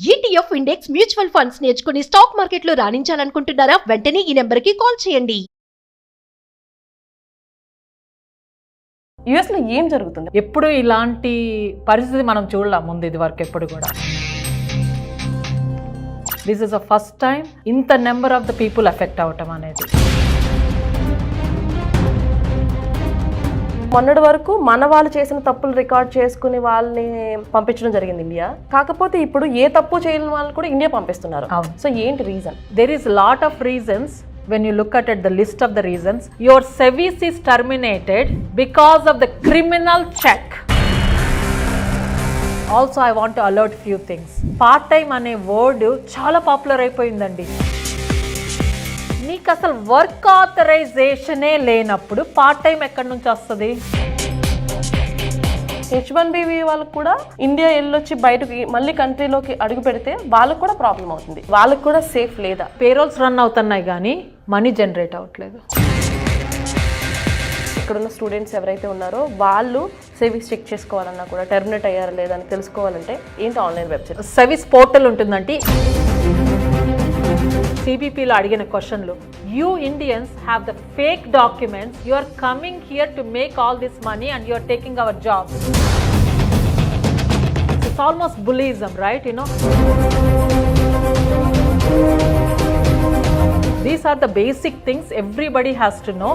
ETF index mutual funds నేర్చుకుని stock మార్కెట్లో రాణించాలనుకుంటున్నారా? వెంటనే ఈ నెంబర్కి కాల్ చేయండి. యుఎస్లో ఏం జరుగుతుంది? ఎప్పుడు ఇలాంటి పరిస్థితి మనం చూడలేం ముందు ఇది వరకు ఎప్పుడు కూడా. This is the first time ఇంత number of the people effect అవటం అనేది. మొన్నటి వరకు మన వాళ్ళు చేసిన తప్పులు రికార్డ్ చేసుకుని వాళ్ళని పంపించడం జరిగింది ఇండియా. కాకపోతే ఇప్పుడు ఏ తప్పు చేయని వాళ్ళు కూడా ఇండియా పంపిస్తున్నారు. సో ఏంటి reason? There is lot of reasons. When you look at it, the list of the reasons, your service is terminated because of the criminal check. Also, I want to alert few things. Part time అనే word చాలా popular అయిపోయిందండి. నీకు అసలు work ఆథరైజేషనే లేనప్పుడు part time ఎక్కడి నుంచి వస్తుంది? H1B వాళ్ళకు కూడా ఇండియా వెళ్ళొచ్చి బయటకి మళ్ళీ కంట్రీలోకి అడుగు పెడితే వాళ్ళకు కూడా ప్రాబ్లం అవుతుంది. వాళ్ళకు కూడా సేఫ్ లేదా? పేరోల్స్ రన్ అవుతున్నాయి కానీ మనీ జనరేట్ అవ్వట్లేదు. ఇక్కడున్న స్టూడెంట్స్ ఎవరైతే ఉన్నారో వాళ్ళు సర్వీస్ చెక్ చేసుకోవాలన్నా కూడా టెర్మినేట్ అయ్యారా లేదా అని తెలుసుకోవాలంటే ఏంటి ఆన్లైన్ వెబ్సైట్ సర్వీస్ పోర్టల్ ఉంటుందంటే సిబిపిలో అడిగిన క్వశ్చన్లు, you Indians have the fake documents, you are coming here to make all this money and you are taking our job. It's almost bullyism, right? You know, these are the basic things everybody has to know.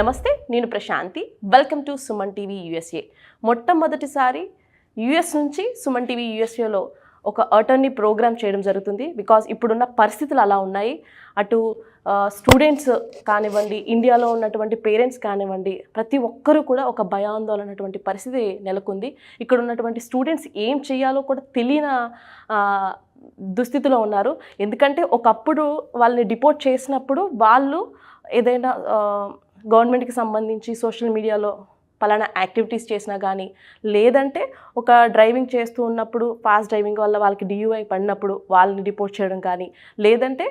నమస్తే, నేను Prashanti. Welcome to Suman TV USA. మొట్టమొదటిసారి US నుంచి Suman TV యూఎస్ఏలో ఒక attorney programme చేయడం జరుగుతుంది. Because ఇప్పుడున్న పరిస్థితులు అలా ఉన్నాయి. అటు స్టూడెంట్స్ కానివ్వండి, ఇండియాలో ఉన్నటువంటి పేరెంట్స్ కానివ్వండి, ప్రతి ఒక్కరూ కూడా ఒక భయాందోళనటువంటి పరిస్థితి నెలకొంది. ఇక్కడ ఉన్నటువంటి స్టూడెంట్స్ ఏం చేయాలో కూడా తెలియని దుస్థితిలో ఉన్నారు. ఎందుకంటే ఒకప్పుడు వాళ్ళని డిపోర్ట్ చేసినప్పుడు వాళ్ళు ఏదైనా గవర్నమెంట్కి సంబంధించి సోషల్ మీడియాలో పలానా యాక్టివిటీస్ చేసినా కానీ, లేదంటే ఒక డ్రైవింగ్ చేస్తూ ఉన్నప్పుడు ఫాస్ట్ డ్రైవింగ్ వల్ల వాళ్ళకి DUI పడినప్పుడు వాళ్ళని డిపోర్ట్ చేయడం కానీ, లేదంటే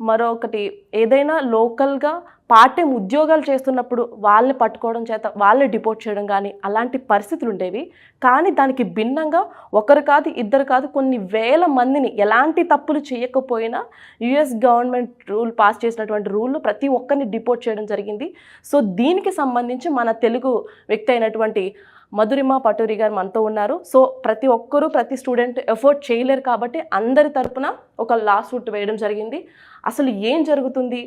మరొకటి ఏదైనా లోకల్గా పార్ట్ టైం ఉద్యోగాలు చేస్తున్నప్పుడు వాళ్ళని పట్టుకోవడం చేత వాళ్ళని డిపోర్ట్ చేయడం కానీ, అలాంటి పరిస్థితులు ఉండేవి. కానీ దానికి భిన్నంగా ఒకరు కాదు, ఇద్దరు కాదు, కొన్ని వేల మందిని ఎలాంటి తప్పులు చేయకపోయినా యుఎస్ గవర్నమెంట్ పాస్ చేసినటువంటి రూల్లో ప్రతి ఒక్కరిని డిపోర్ట్ చేయడం జరిగింది. సో దీనికి సంబంధించి మన తెలుగు వ్యక్తి అయినటువంటి మధురిమ పటూరి గారు మనతో ఉన్నారు. సో ప్రతి ఒక్కరూ, ప్రతి స్టూడెంట్ ఎఫర్ట్ చేయలేరు కాబట్టి అందరి తరపున ఒక లా సూట్ వేయడం జరిగింది. అసలు ఏం జరుగుతుంది?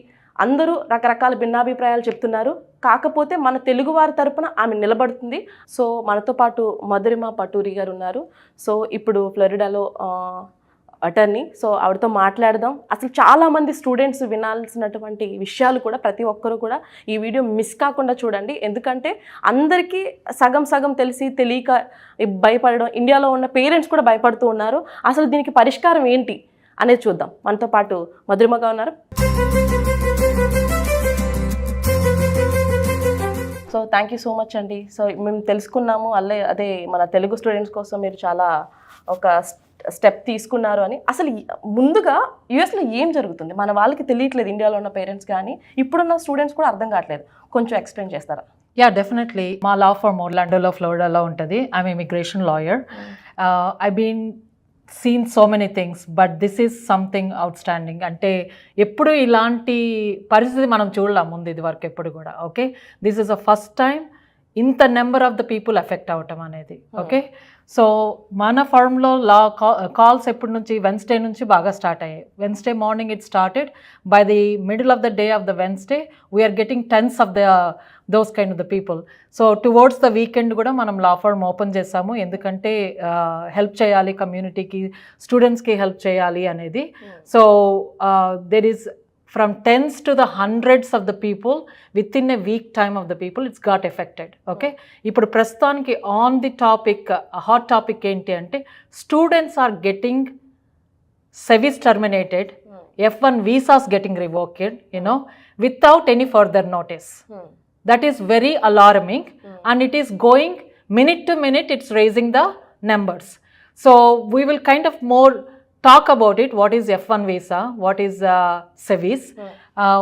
అందరూ రకరకాల భిన్నాభిప్రాయాలు చెప్తున్నారు. కాకపోతే మన తెలుగువారి తరపున ఆమె నిలబడుతుంది. సో మనతో పాటు మధురిమ పటూరి గారు ఉన్నారు. సో ఇప్పుడు ఫ్లోరిడాలో అటర్నీ. సో ఆవిడతో మాట్లాడదాం. అసలు చాలామంది స్టూడెంట్స్ వినాల్సినటువంటి విషయాలు కూడా ప్రతి ఒక్కరూ కూడా ఈ వీడియో మిస్ కాకుండా చూడండి. ఎందుకంటే అందరికీ సగం సగం తెలియక భయపడడం, ఇండియాలో ఉన్న పేరెంట్స్ కూడా భయపడుతూ ఉన్నారు. అసలు దీనికి పరిష్కారం ఏంటి అనేది చూద్దాం. మనతో పాటు మధురిమగా ఉన్నారు. So thank you so much అండి. సో మేము తెలుసుకున్నాము అదే మన తెలుగు స్టూడెంట్స్ కోసం మీరు చాలా ఒక స్టెప్ తీసుకున్నారు అని. అసలు ముందుగా యుఎస్లో ఏం జరుగుతుంది? మన వాళ్ళకి తెలియట్లేదు, ఇండియాలో ఉన్న పేరెంట్స్ కానీ ఇప్పుడున్న స్టూడెంట్స్ కూడా అర్థం కావట్లేదు. కొంచెం ఎక్స్ప్లెయిన్ చేస్తారా? Yeah, definitely. మా లా ఫర్మ్ ఒర్లాండోలో, ఫ్లోరిడాలో ఉంటుంది. I'm immigration lawyer. I been seen so many things, but this is something outstanding. అంటే ఎప్పుడు ఇలాంటి పరిస్థితి మనం చూడలేం ముందు ఇది వరకు ఎప్పుడు కూడా. Okay, this is the first time ఇంత number of the people effect అవటం అనేది. ఓకే, సో మన ఫర్మ్లో లా కాల్స్ ఎప్పటి నుంచి, వెన్స్డే నుంచి బాగా స్టార్ట్ అయ్యాయి. Wednesday morning it started. By the middle of the day of the Wednesday we're getting tens of those kind of the people. So towards the weekend కూడా మనం law firm open చేసాము. ఎందుకంటే help చేయాలి, కమ్యూనిటీకి, స్టూడెంట్స్కి help చేయాలి అనేది. So there is from tens to the hundreds of the people within a week time of the people it's got affected. Okay, ఇప్పుడు ప్రస్తుతానికి on the topic, hot topic ఏంటి అంటే students are getting service terminated, F1 visas getting revoked, you know, without any further notice. That is very alarming, and it is going minute to minute, it's raising the numbers. So we will kind of more talk about it. What is F1 visa? What is SEVIS?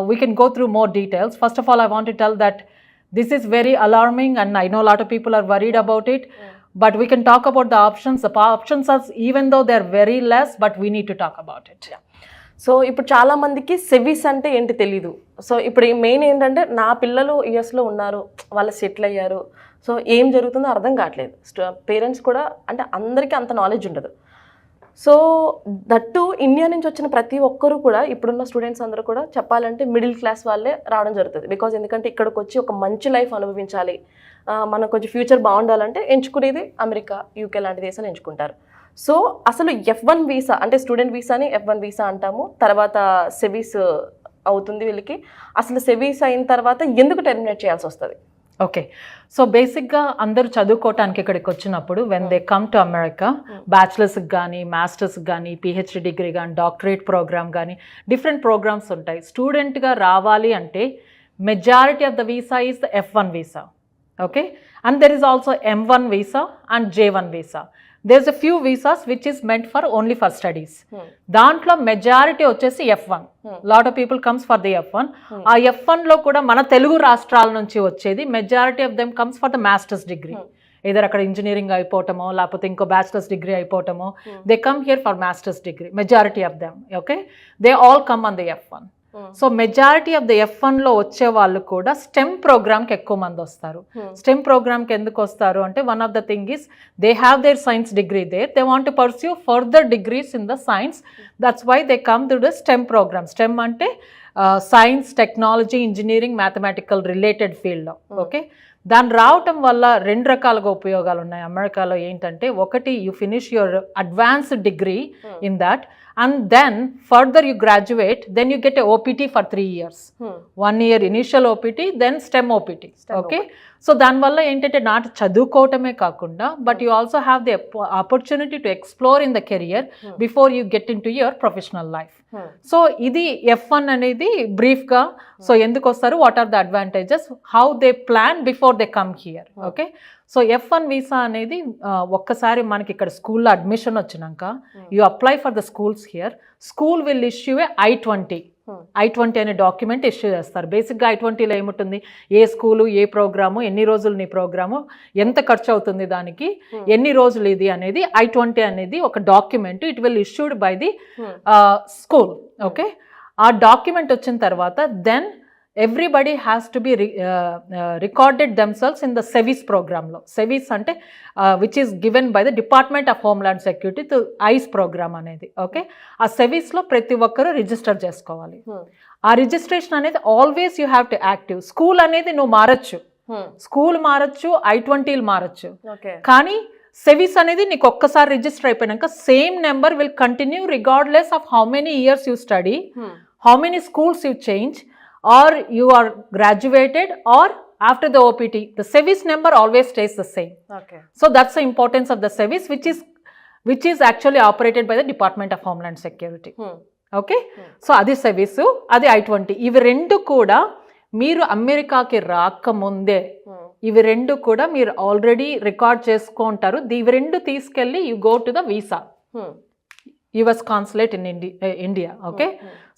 We can go through more details. First of all, I want to tell that this is very alarming, and I know a lot of people are worried about it. but we can talk about the options. The options are, even though they're very less, but we need to talk about it. So ఇప్పుడు చాలా మందికి SEVIS అంటే ఏంటి తెలీదు. So ఇప్పుడు main ఏంటంటే నా పిల్లలు యుఎస్లో ఉన్నారు, వాళ్ళు సెటిల్ అయ్యారు, సో ఏం జరుగుతుందో అర్థం కావట్లేదు. పేరెంట్స్ కూడా అంటే అందరికీ అంత నాలెడ్జ్ ఉండదు. సో దట్టు ఇండియా నుంచి వచ్చిన ప్రతి ఒక్కరు కూడా ఇప్పుడున్న స్టూడెంట్స్ అందరూ కూడా చెప్పాలంటే మిడిల్ క్లాస్ వాళ్ళే రావడం జరుగుతుంది. బికాజ్ ఎందుకంటే ఇక్కడికి వచ్చి ఒక మంచి లైఫ్ అనుభవించాలి, మనకు కొంచెం ఫ్యూచర్ బాగుండాలంటే ఎంచుకునేది అమెరికా, యూకే లాంటి దేశాలు ఎంచుకుంటారు. సో అసలు F1 వీసా అంటే స్టూడెంట్ వీసాని F1 వీసా అంటాము, తర్వాత సెవీస్ అవుతుంది వీళ్ళకి. అసలు సెవీస్ అయిన తర్వాత ఎందుకు టెర్మినేట్ చేయాల్సి వస్తుంది? ఓకే, సో బేసిక్గా అందరూ చదువుకోవటానికి ఇక్కడికి వచ్చినప్పుడు when they come to America, బ్యాచిలర్స్కి కానీ మాస్టర్స్కి కానీ పిహెచ్డి డిగ్రీ కానీ డాక్టరేట్ ప్రోగ్రామ్ కానీ డిఫరెంట్ ప్రోగ్రామ్స్ ఉంటాయి. స్టూడెంట్గా రావాలి అంటే majority of the visa is the F1 visa. Okay, and there is also M1 visa and J1 visa. There's a few visas which is meant for only for studies. దాంట్లో majority వచ్చేసి F1. Lot of people comes for the F1. ఆ F1లో కూడా మన తెలుగు రాష్ట్రాల నుంచి వచ్చేది majority of them comes for the masters degree. Either అక్కడ ఇంజనీరింగ్ అయిపోవటమో లేకపోతే ఇంకో బ్యాచిలర్స్ డిగ్రీ అయిపోవటమో, they come here for masters degree, majority of them. Okay, they all come on the F1. So majority of the F1లో వచ్చే వాళ్ళు కూడా stem ప్రోగ్రామ్కి ఎక్కువ మంది వస్తారు. స్టెమ్ ప్రోగ్రామ్కి ఎందుకు వస్తారు అంటే one of the thing is they have their science degree there, they want to pursue further degrees in the science, that's why they come to the STEM program. STEM అంటే science, technology, engineering, mathematical related ఫీల్డ్లో. Okay, దాన్ని రావటం వల్ల రెండు రకాలుగా ఉపయోగాలు ఉన్నాయి అమెరికాలో. ఏంటంటే ఒకటి, you finish your advanced degree in that, and then further you graduate, then you get a OPT for 3 years. 1 year initial OPT, then STEM OPT. Okay, so దాని వల్ల ఏంటంటే నాట్ చదువుకోవటమే కాకుండా but you also have the opportunity to explore in the career before you get in to your professional life. So ఇది F1 అనేది బ్రీఫ్గా. So ఎందుకు వస్తారు, what are the advantages, how they plan before they come here. Okay, so F1 visa అనేది ఒక్కసారి మనకి ఇక్కడ స్కూల్లో అడ్మిషన్ వచ్చినాక you apply for the schools here, school will issue a I-20 అనే డాక్యుమెంట్ ఇష్యూ చేస్తారు. బేసిక్గా I-20లో ఏముంటుంది, ఏ స్కూలు, ఏ ప్రోగ్రాము, ఎన్ని రోజులు నీ ప్రోగ్రాము, ఎంత ఖర్చు అవుతుంది దానికి, ఎన్ని రోజులు ఇది అనేది I-20 అనేది ఒక document. It will issued by the school. Okay, ఆ డాక్యుమెంట్ వచ్చిన తర్వాత then everybody has to be recorded themselves in the SEVIS program lo. SEVIS ante which is given by the Department of Homeland Security to ICE program anedi. Okay, aa SEVIS lo prati okkaru register chesukovali. Aa registration anedi always you have to active. School anedi no marachu, school marachu, I-20 marachu. Okay, కానీ SEVIS అనేది నీకు ఒక్కసారి register అయిపోయినాక same number will continue regardless of how many years you study, how many schools you change, or you are graduated, or after the OPT, the SEVIS number always stays the same. Okay, so that's the importance of the SEVIS, which is actually operated by the Department of Homeland Security. Okay, so adi SEVIS, adi I-20. ఇవి రెండు కూడా మీరు అమెరికాకి రాకముందే ఇవి రెండు కూడా మీరు ఆల్రెడీ రికార్డ్ చేసుకుంటారు. ఇవి రెండు తీసుకెళ్ళి you go to the visa, US consulate in India. Okay,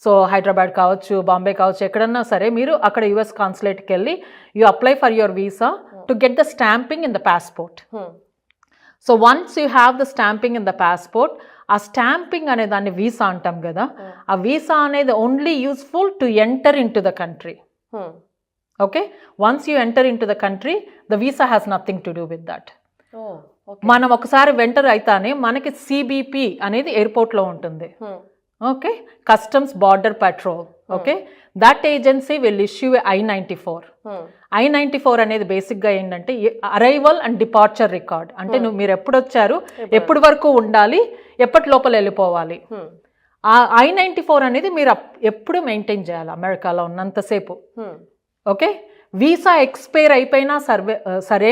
so Hyderabad కావచ్చు, బాంబే కావచ్చు, ఎక్కడన్నా సరే మీరు అక్కడ యుఎస్ కాన్సులేట్కి వెళ్ళి you apply for your visa to get the stamping in the passport. So once you have the stamping in the passport, ఆ stamping అనే దాన్ని వీసా అంటాం కదా, ఆ వీసా అనేది only useful to enter in to the country. Okay, once you enter in to the country, the visa has nothing to do with that. మనం ఒకసారి venter అయితేనే మనకి CBP అనేది ఎయిర్పోర్ట్లో ఉంటుంది. Okay, customs border petrol. Okay, that agency will issue I-94. I-94 అనేది బేసిక్గా ఏంటంటే అరైవల్ అండ్ డిపార్చర్ రికార్డ్. అంటే మీరు ఎప్పుడు వచ్చారు, ఎప్పటి వరకు ఉండాలి, ఎప్పటి లోపల వెళ్ళిపోవాలి. ఆ I-94 అనేది మీరు ఎప్పుడు మెయింటైన్ చేయాలి అమెరికాలో ఉన్నంతసేపు. ఓకే, వీసా ఎక్స్పైర్ అయిపోయినా సరే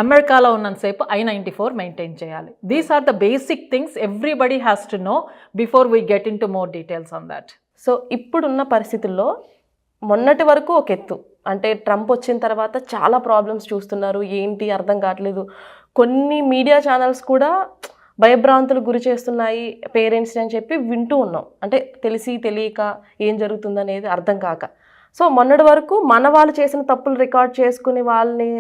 అమెరికాలో ఉన్నంతసేపు I-94 మెయింటైన్ చేయాలి. These are the basic things everybody has to know before we get in to more details on that. So ఇప్పుడున్న పరిస్థితుల్లో మొన్నటి వరకు ఒక ఎత్తు, అంటే ట్రంప్ వచ్చిన తర్వాత చాలా ప్రాబ్లమ్స్ చూస్తున్నారు, ఏంటి అర్థం కావట్లేదు. కొన్ని మీడియా ఛానల్స్ కూడా భయభ్రాంతులు గురి చేస్తున్నాయి పేరెంట్స్ని అని చెప్పి వింటూ ఉన్నాం. అంటే తెలిసి తెలియక ఏం జరుగుతుందనేది అర్థం కాక. సో మొన్నటి వరకు మన వాళ్ళు చేసిన తప్పులు రికార్డ్ చేసుకుని వాళ్ళని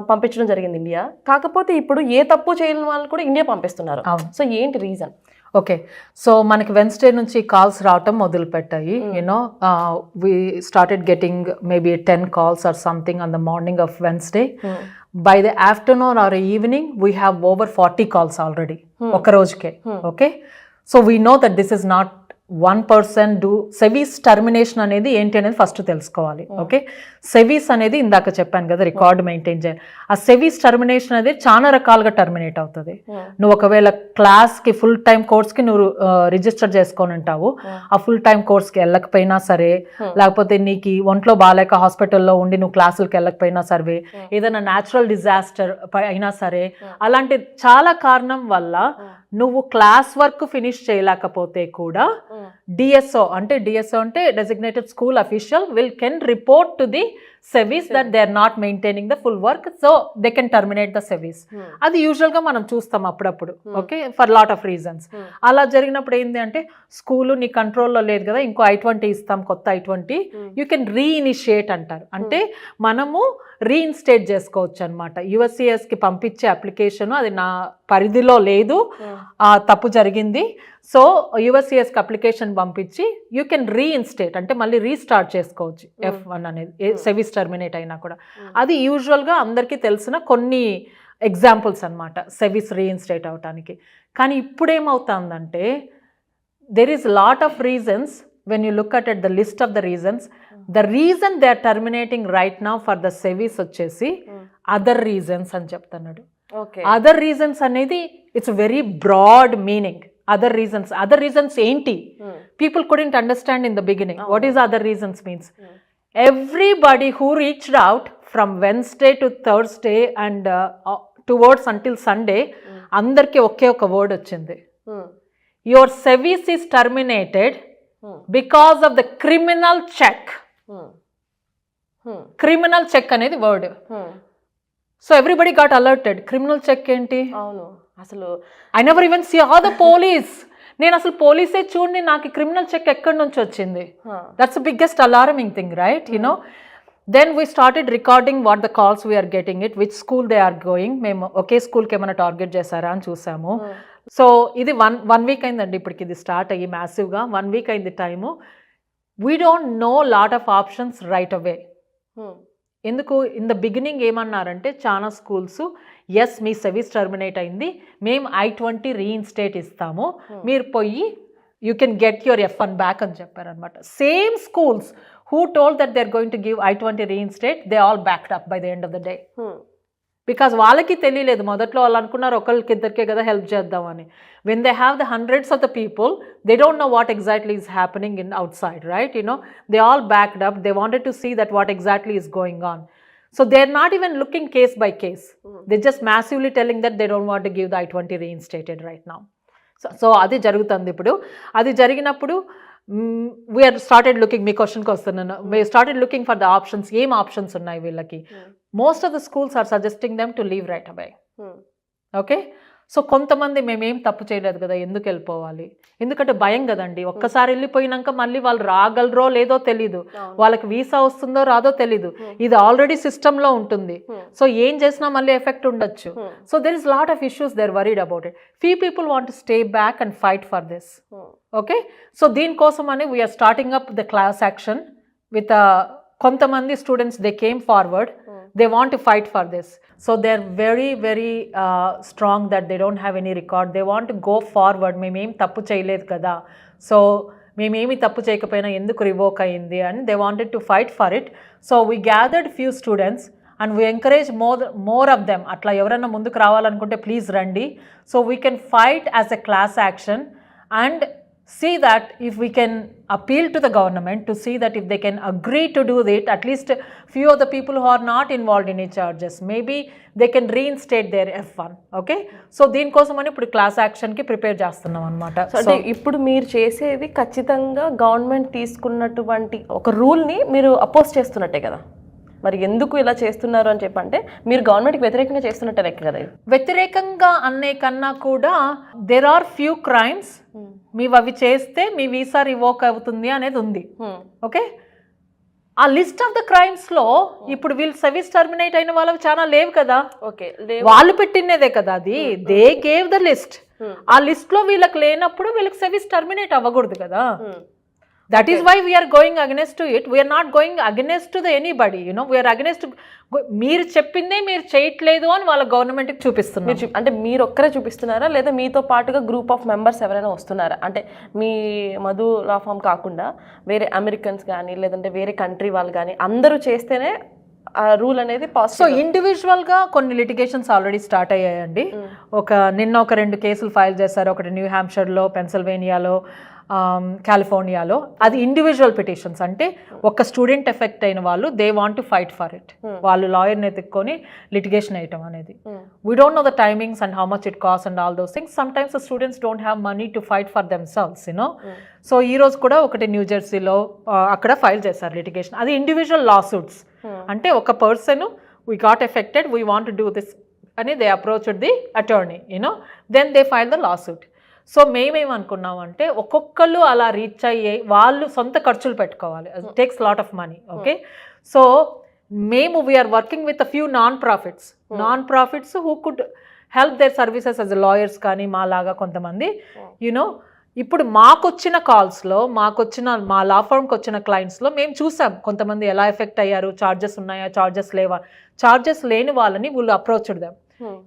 పంపించడం జరిగింది ఇండియా. కాకపోతే ఇప్పుడు ఏ తప్పు చేయని వాళ్ళు కూడా ఇండియా పంపిస్తున్నారు. అవును. సో ఏంటి రీజన్? ఓకే, సో మనకి వెన్స్డే నుంచి కాల్స్ రావటం మొదలుపెట్టాయి. You know we started getting maybe 10 calls or something on the morning of Wednesday. By the afternoon or evening we have over 40 calls already ఒక రోజుకే. Okay, so we know that this is not 1% do. SEVIS termination అనేది ఏంటి అనేది first తెలుసుకోవాలి. Okay, సెవీస్ అనేది ఇందాక చెప్పాను కదా రికార్డ్ మెయింటైన్ చేయాలి. ఆ సెవీస్ టర్మినేషన్ అనేది చాలా రకాలుగా టర్మినేట్ అవుతుంది. నువ్వు ఒకవేళ క్లాస్కి ఫుల్ టైం కోర్స్కి నువ్వు రిజిస్టర్ చేసుకొని ఉంటావు, ఆ ఫుల్ టైం కోర్స్కి వెళ్ళకపోయినా సరే, లేకపోతే నీకు ఒంట్లో బాగాలేక హాస్పిటల్లో ఉండి నువ్వు క్లాసులకి వెళ్ళకపోయినా సరే, ఏదైనా న్యాచురల్ డిజాస్టర్ అయినా సరే, అలాంటి చాలా కారణం వల్ల నువ్వు క్లాస్ వర్క్ ఫినిష్ చేయలేకపోతే కూడా డిఎస్ఓ అంటే designated school official can report to the SEVIS that they are not maintaining the full work, so they can terminate the SEVIS. అది యూజువల్గా మనం చూస్తాం అప్పుడప్పుడు. Okay, for lot of reasons. అలా జరిగినప్పుడు ఏంటి అంటే స్కూలు నీ కంట్రోల్లో లేదు కదా, ఇంకో I-20 ఇస్తాం, కొత్త I-20, యూ కెన్ రీఇనిషియేట్ అంటారు. అంటే మనము రీఇన్స్టేట్ చేసుకోవచ్చు అనమాట. USCISకి పంపించే అప్లికేషన్ అది నా పరిధిలో లేదు, తప్పు జరిగింది, సో USCISకి అప్లికేషన్ పంపించి యూ కెన్ రీఇన్స్టేట్ అంటే మళ్ళీ రీస్టార్ట్ చేసుకోవచ్చు F1 అనేది సెవీస్ టర్మినేట్ అయినా కూడా. అది యూజువల్గా అందరికీ తెలిసిన కొన్ని ఎగ్జాంపుల్స్ అనమాట సెవీస్ రీఇన్స్టేట్ అవటానికి. కానీ ఇప్పుడు ఏమవుతుందంటే there is lot of reasons. when you look at the list of the reasons, the reason they are terminating right now for the sevis వచ్చేసి other reasons అని చెప్తున్నాడు. other reasons అనేది it's very broad meaning. other reasons ఏంటి? people couldn't understand in the beginning what is other reasons means. everybody who reached out from Wednesday to Thursday and towards until Sunday అందరికి ఒకే ఒక word వచ్చింది, your sevis is terminated because of the criminal check. criminal check అనేది word. So everybody got alerted. Criminal check ఏంటి? అవును, అసలు I never even see all the police. నేను అసలు పోలీసే చూడండి, నాకు క్రిమినల్ చెక్ ఎక్కడి నుంచి వచ్చింది? That's the biggest alarming thing, right? You know, then we started recording what the calls we're getting it, which school they are going. మేము ఒకే స్కూల్కి ఏమైనా టార్గెట్ చేశారా అని చూసాము. సో ఇది వన్ వీక్ అయిందండి ఇప్పటికి, ఇది స్టార్ట్ అయ్యి మ్యాసివ్గా 1 week అయింది time. We don't know lot of options right away. ఎందుకు ఇన్ ద బిగినింగ్ ఏమన్నారంటే చాలా స్కూల్స్, ఎస్ మీ సెవీస్ టర్మినేట్ అయింది, మేము I-20 రీఇన్స్టేట్ ఇస్తాము, మీరు పోయి you can get your F1 back అని చెప్పారనమాట. Same schools who told that they're going to give I-20 reinstate, they all backed up by the end of the day. Because వాళ్ళకి తెలియలేదు మొదట్లో, వాళ్ళు అనుకున్నారు ఒకళ్ళకి ఇద్దరికే కదా హెల్ప్ చేద్దామని. when they have the hundreds of the people, they don't know what exactly is happening in outside, right? You know, they all backed up. They wanted to see that what exactly is going on. So they're not even looking case by case. They're just massively telling that they don't want to give the I-20 reinstated right now. So అది జరుగుతుంది ఇప్పుడు. అది జరిగినప్పుడు we are started looking, మీ క్వశ్చన్కి వస్తున్నాను, we started looking for the options. ఏం options ఉన్నాయి వీళ్ళకి? most of the schools are suggesting them to leave right away. Okay, so కొంతమంది మేమేం తప్పు చేయలేదు కదా, ఎందుకు వెళ్ళిపోవాలి? ఎందుకంటే భయం కదండి, ఒక్కసారి వెళ్ళిపోయినాక మళ్ళీ వాళ్ళు రాగలరో లేదో తెలీదు, వాళ్ళకి వీసా వస్తుందో రాదో తెలీదు, ఇది ఆల్రెడీ సిస్టంలో ఉంటుంది, సో ఏం చేసినా మళ్ళీ ఎఫెక్ట్ ఉండొచ్చు. So there is lot of issues, they are worried about it. few people want to stay back and fight for this. Okay, so దీనికోసం అని we're starting up the class action with కొంతమంది students, they came forward, they want to fight for this. So they're very very strong that they don't have any record. They want to go forward. మేమేం తప్పు చేయలేదు కదా, so మేమేమి తప్పు చేయకపోయినా ఎందుకు revoke అయింది అని they wanted to fight for it. So we gathered few students and we encourage more of them. అట్లా ఎవరైనా ముందుకు రావాలనుకుంటే ప్లీజ్ రండి. So we can fight as a class action and see that if we can appeal to the government to see that if they can agree to do it, at least few of the people who are not involved in any charges, maybe they can reinstate their F1. okay, so దీనికోసమని ఇప్పుడు class యాక్షన్కి prepare చేస్తున్నాం అనమాట. అంటే ఇప్పుడు మీరు చేసేది ఖచ్చితంగా government తీసుకున్నటువంటి ఒక రూల్ని మీరు అపోజ్ చేస్తున్నట్టే కదా, మరి ఎందుకు ఇలా చేస్తున్నారు అని చెప్పంటే మీరు గవర్నమెంట్కి వ్యతిరేకంగా చేస్తున్నట్టే లెక్క కదా. వ్యతిరేకంగా అనే కన్నా కూడా దెర్ ఆర్ ఫ్యూ క్రైమ్స్, మీవి అవి చేస్తే మీ వీసా రివోక్ అవుతుంది అనేది ఉంది. ఓకే, ఆ లిస్ట్ ఆఫ్ ద క్రైమ్స్ లో ఇప్పుడు వీళ్ళు సర్వీస్ టర్మినేట్ అయిన వాళ్ళవి చాలా లేవు కదా, ఓకే వాళ్ళు పెట్టినదే కదా అది, దే గేవ్ ద లిస్ట్. ఆ లిస్ట్ లో వీళ్ళకి లేనప్పుడు వీళ్ళకి సర్వీస్ టర్మినేట్ అవ్వకూడదు కదా. That is why we are going against to it. We are not going against to the anybody, you know. We are against మీరు చెప్పిందే మీరు చేయట్లేదు అని వాళ్ళ గవర్నమెంట్కి చూపిస్తున్నారు. అంటే మీరు ఒక్కరే చూపిస్తున్నారా లేదా మీతో పాటుగా గ్రూప్ ఆఫ్ మెంబర్స్ ఎవరైనా వస్తున్నారా? అంటే మీ మధు లా ఫామ్ కాకుండా వేరే అమెరికన్స్ కానీ లేదంటే వేరే కంట్రీ వాళ్ళు కానీ అందరూ చేస్తేనే ఆ రూల్ అనేది పాస్. సో ఇండివిజువల్గా కొన్ని లిటిగేషన్స్ ఆల్రెడీ స్టార్ట్ అయ్యాయండి. నిన్న ఒక 2 కేసులు ఫైల్ చేశారు. ఒకటి న్యూ హ్యాంప్షైర్లో, పెన్సిల్వేనియాలో, కాలిఫోర్నియాలో. అది ఇండివిజువల్ పిటిషన్స్, అంటే ఒక స్టూడెంట్ ఎఫెక్ట్ అయిన వాళ్ళు they want to fight for it. వాళ్ళు లాయర్ని ఎత్తుక్కొని లిటిగేషన్ వేయటం అనేది. We don't know the timings and how much it cost and all those things. Some times the students don't have money to fight for themselves, you know. So ఈ రోజు కూడా ఒకటి new జెర్సీలో అక్కడ file చేశారు లిటిగేషన్. అది individual లా suits. అంటే ఒక person we got affected, we want to do this అని they approached the attorney, you know, then they file the lawsuit. So మేమేమనుకున్నామంటే ఒక్కొక్కళ్ళు అలా రీచ్ అయ్యే వాళ్ళు సొంత ఖర్చులు పెట్టుకోవాలి. Takes lot of money. Okay, so మేము we're working with a few non profits who could help their services as lawyers కానీ మా లాగా కొంతమంది, యూనో. ఇప్పుడు మాకొచ్చిన కాల్స్లో, మా లా ఫర్మ్కి వచ్చిన క్లయింట్స్లో మేము చూసాం కొంతమంది ఎలా ఎఫెక్ట్ అయ్యారు, ఛార్జెస్ ఉన్నాయా, ఛార్జెస్ లేవా. ఛార్జెస్ లేని వాళ్ళని వీళ్ళు అప్రోచ్ దాం.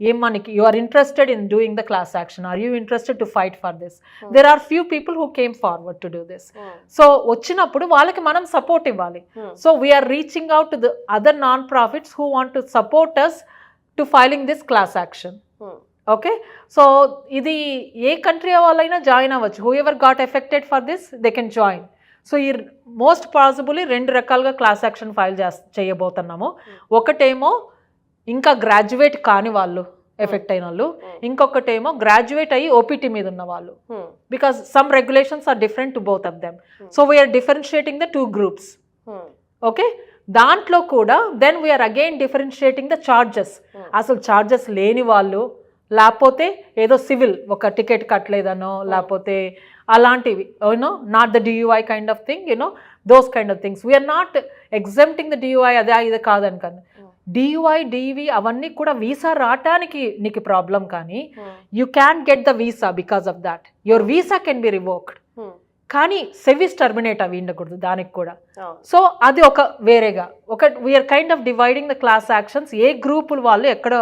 ఏం మనకి you are interested in doing the class action, or you interested to fight for this. There are few people who came forward to do this. So వచ్చినప్పుడు వాళ్ళకి మనం సపోర్ట్ ఇవ్వాలి. So we're reaching out to the other non profits who want to support us to filing this class action. Okay, so ఇది ఏ country వాళ్ళైనా join అవ్వచ్చు. Whoever got affected for this they can join. So ఈ most possibly 2 రకాలుగా class action file చేయబోతున్నాము. ఒకటేమో ఇంకా graduate కాని వాళ్ళు ఎఫెక్ట్ అయిన వాళ్ళు, ఇంకొకటేమో గ్రాడ్యుయేట్ అయ్యి ఓపీటీ మీద ఉన్న వాళ్ళు. Because some regulations are different to both of them. So we're differentiating the 2 groups. Okay, దాంట్లో కూడా then we're again differentiating the charges. అసలు ఛార్జెస్ లేని వాళ్ళు, లేకపోతే ఏదో సివిల్ ఒక టికెట్ కట్టలేదనో, లేకపోతే అలాంటివి, you know, not the DUI kind of thing, you know, those kind of things. We're not exempting the DUI, అదే ఇది కాదని కానీ. DUI, DV అవన్నీ కూడా వీసా రావటానికి నీకు ప్రాబ్లం, కానీ you can get the visa because of that. Your visa can be revoked, కానీ సర్వీస్ టర్మినేట్ అవి ఉండకూడదు దానికి కూడా. సో అది ఒక వేరేగా we're kind of dividing the class actions. ఏ గ్రూపుల వాళ్ళు ఎక్కడ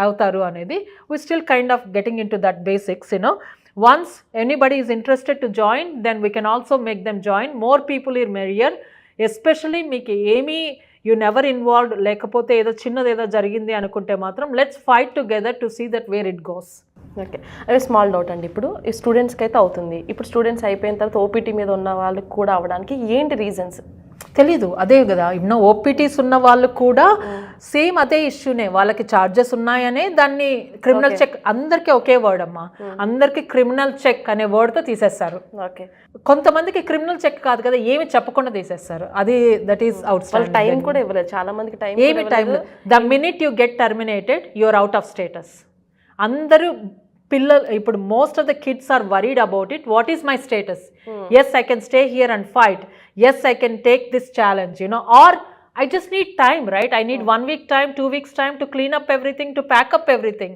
అవుతారు అనేది we still kind of getting into that basics, you know. Once anybody is interested to join, then we can also make them join. More people are merrier. Especially మీకు ఏమీ you never involved, లేకపోతే ఏదో చిన్నది ఏదో జరిగింది అనుకుంటే మాత్రం let's fight together to see that where it goes. Okay, అదే స్మాల్ డౌట్ అండి. ఇప్పుడు ఈ స్టూడెంట్స్కి అయితే అవుతుంది, ఇప్పుడు స్టూడెంట్స్ అయిపోయిన తర్వాత ఓపీటీ మీద ఉన్న వాళ్ళకి కూడా అవ్వడానికి ఏంటి రీజన్స్ తెలీదు. అదే కదా, ఇన్నో ఓపీటీస్ ఉన్న వాళ్ళు కూడా సేమ్ అదే ఇష్యూనే. వాళ్ళకి ఛార్జెస్ ఉన్నాయనే దాన్ని క్రిమినల్ చెక్, అందరికీ ఒకే వర్డ్ అమ్మా, అందరికి క్రిమినల్ చెక్ అనే వర్డ్తో తీసేస్తారు. ఓకే, కొంతమందికి క్రిమినల్ చెక్ కాదు కదా, ఏమి చెప్పకుండా తీసేస్తారు. అది that is outstanding. Time కూడా ఇవ్వలేదు చాలా మందికి, టైం ఏమి time. The minute you get terminated you're out of status. అందరూ పిల్లలు ఇప్పుడు most of the kids are worried about it. What is my status? Yes I can stay here and fight. Yes I can take this challenge, you know, or I just need time, right? I need 1 week time, 2 weeks time to clean up everything, to pack up everything.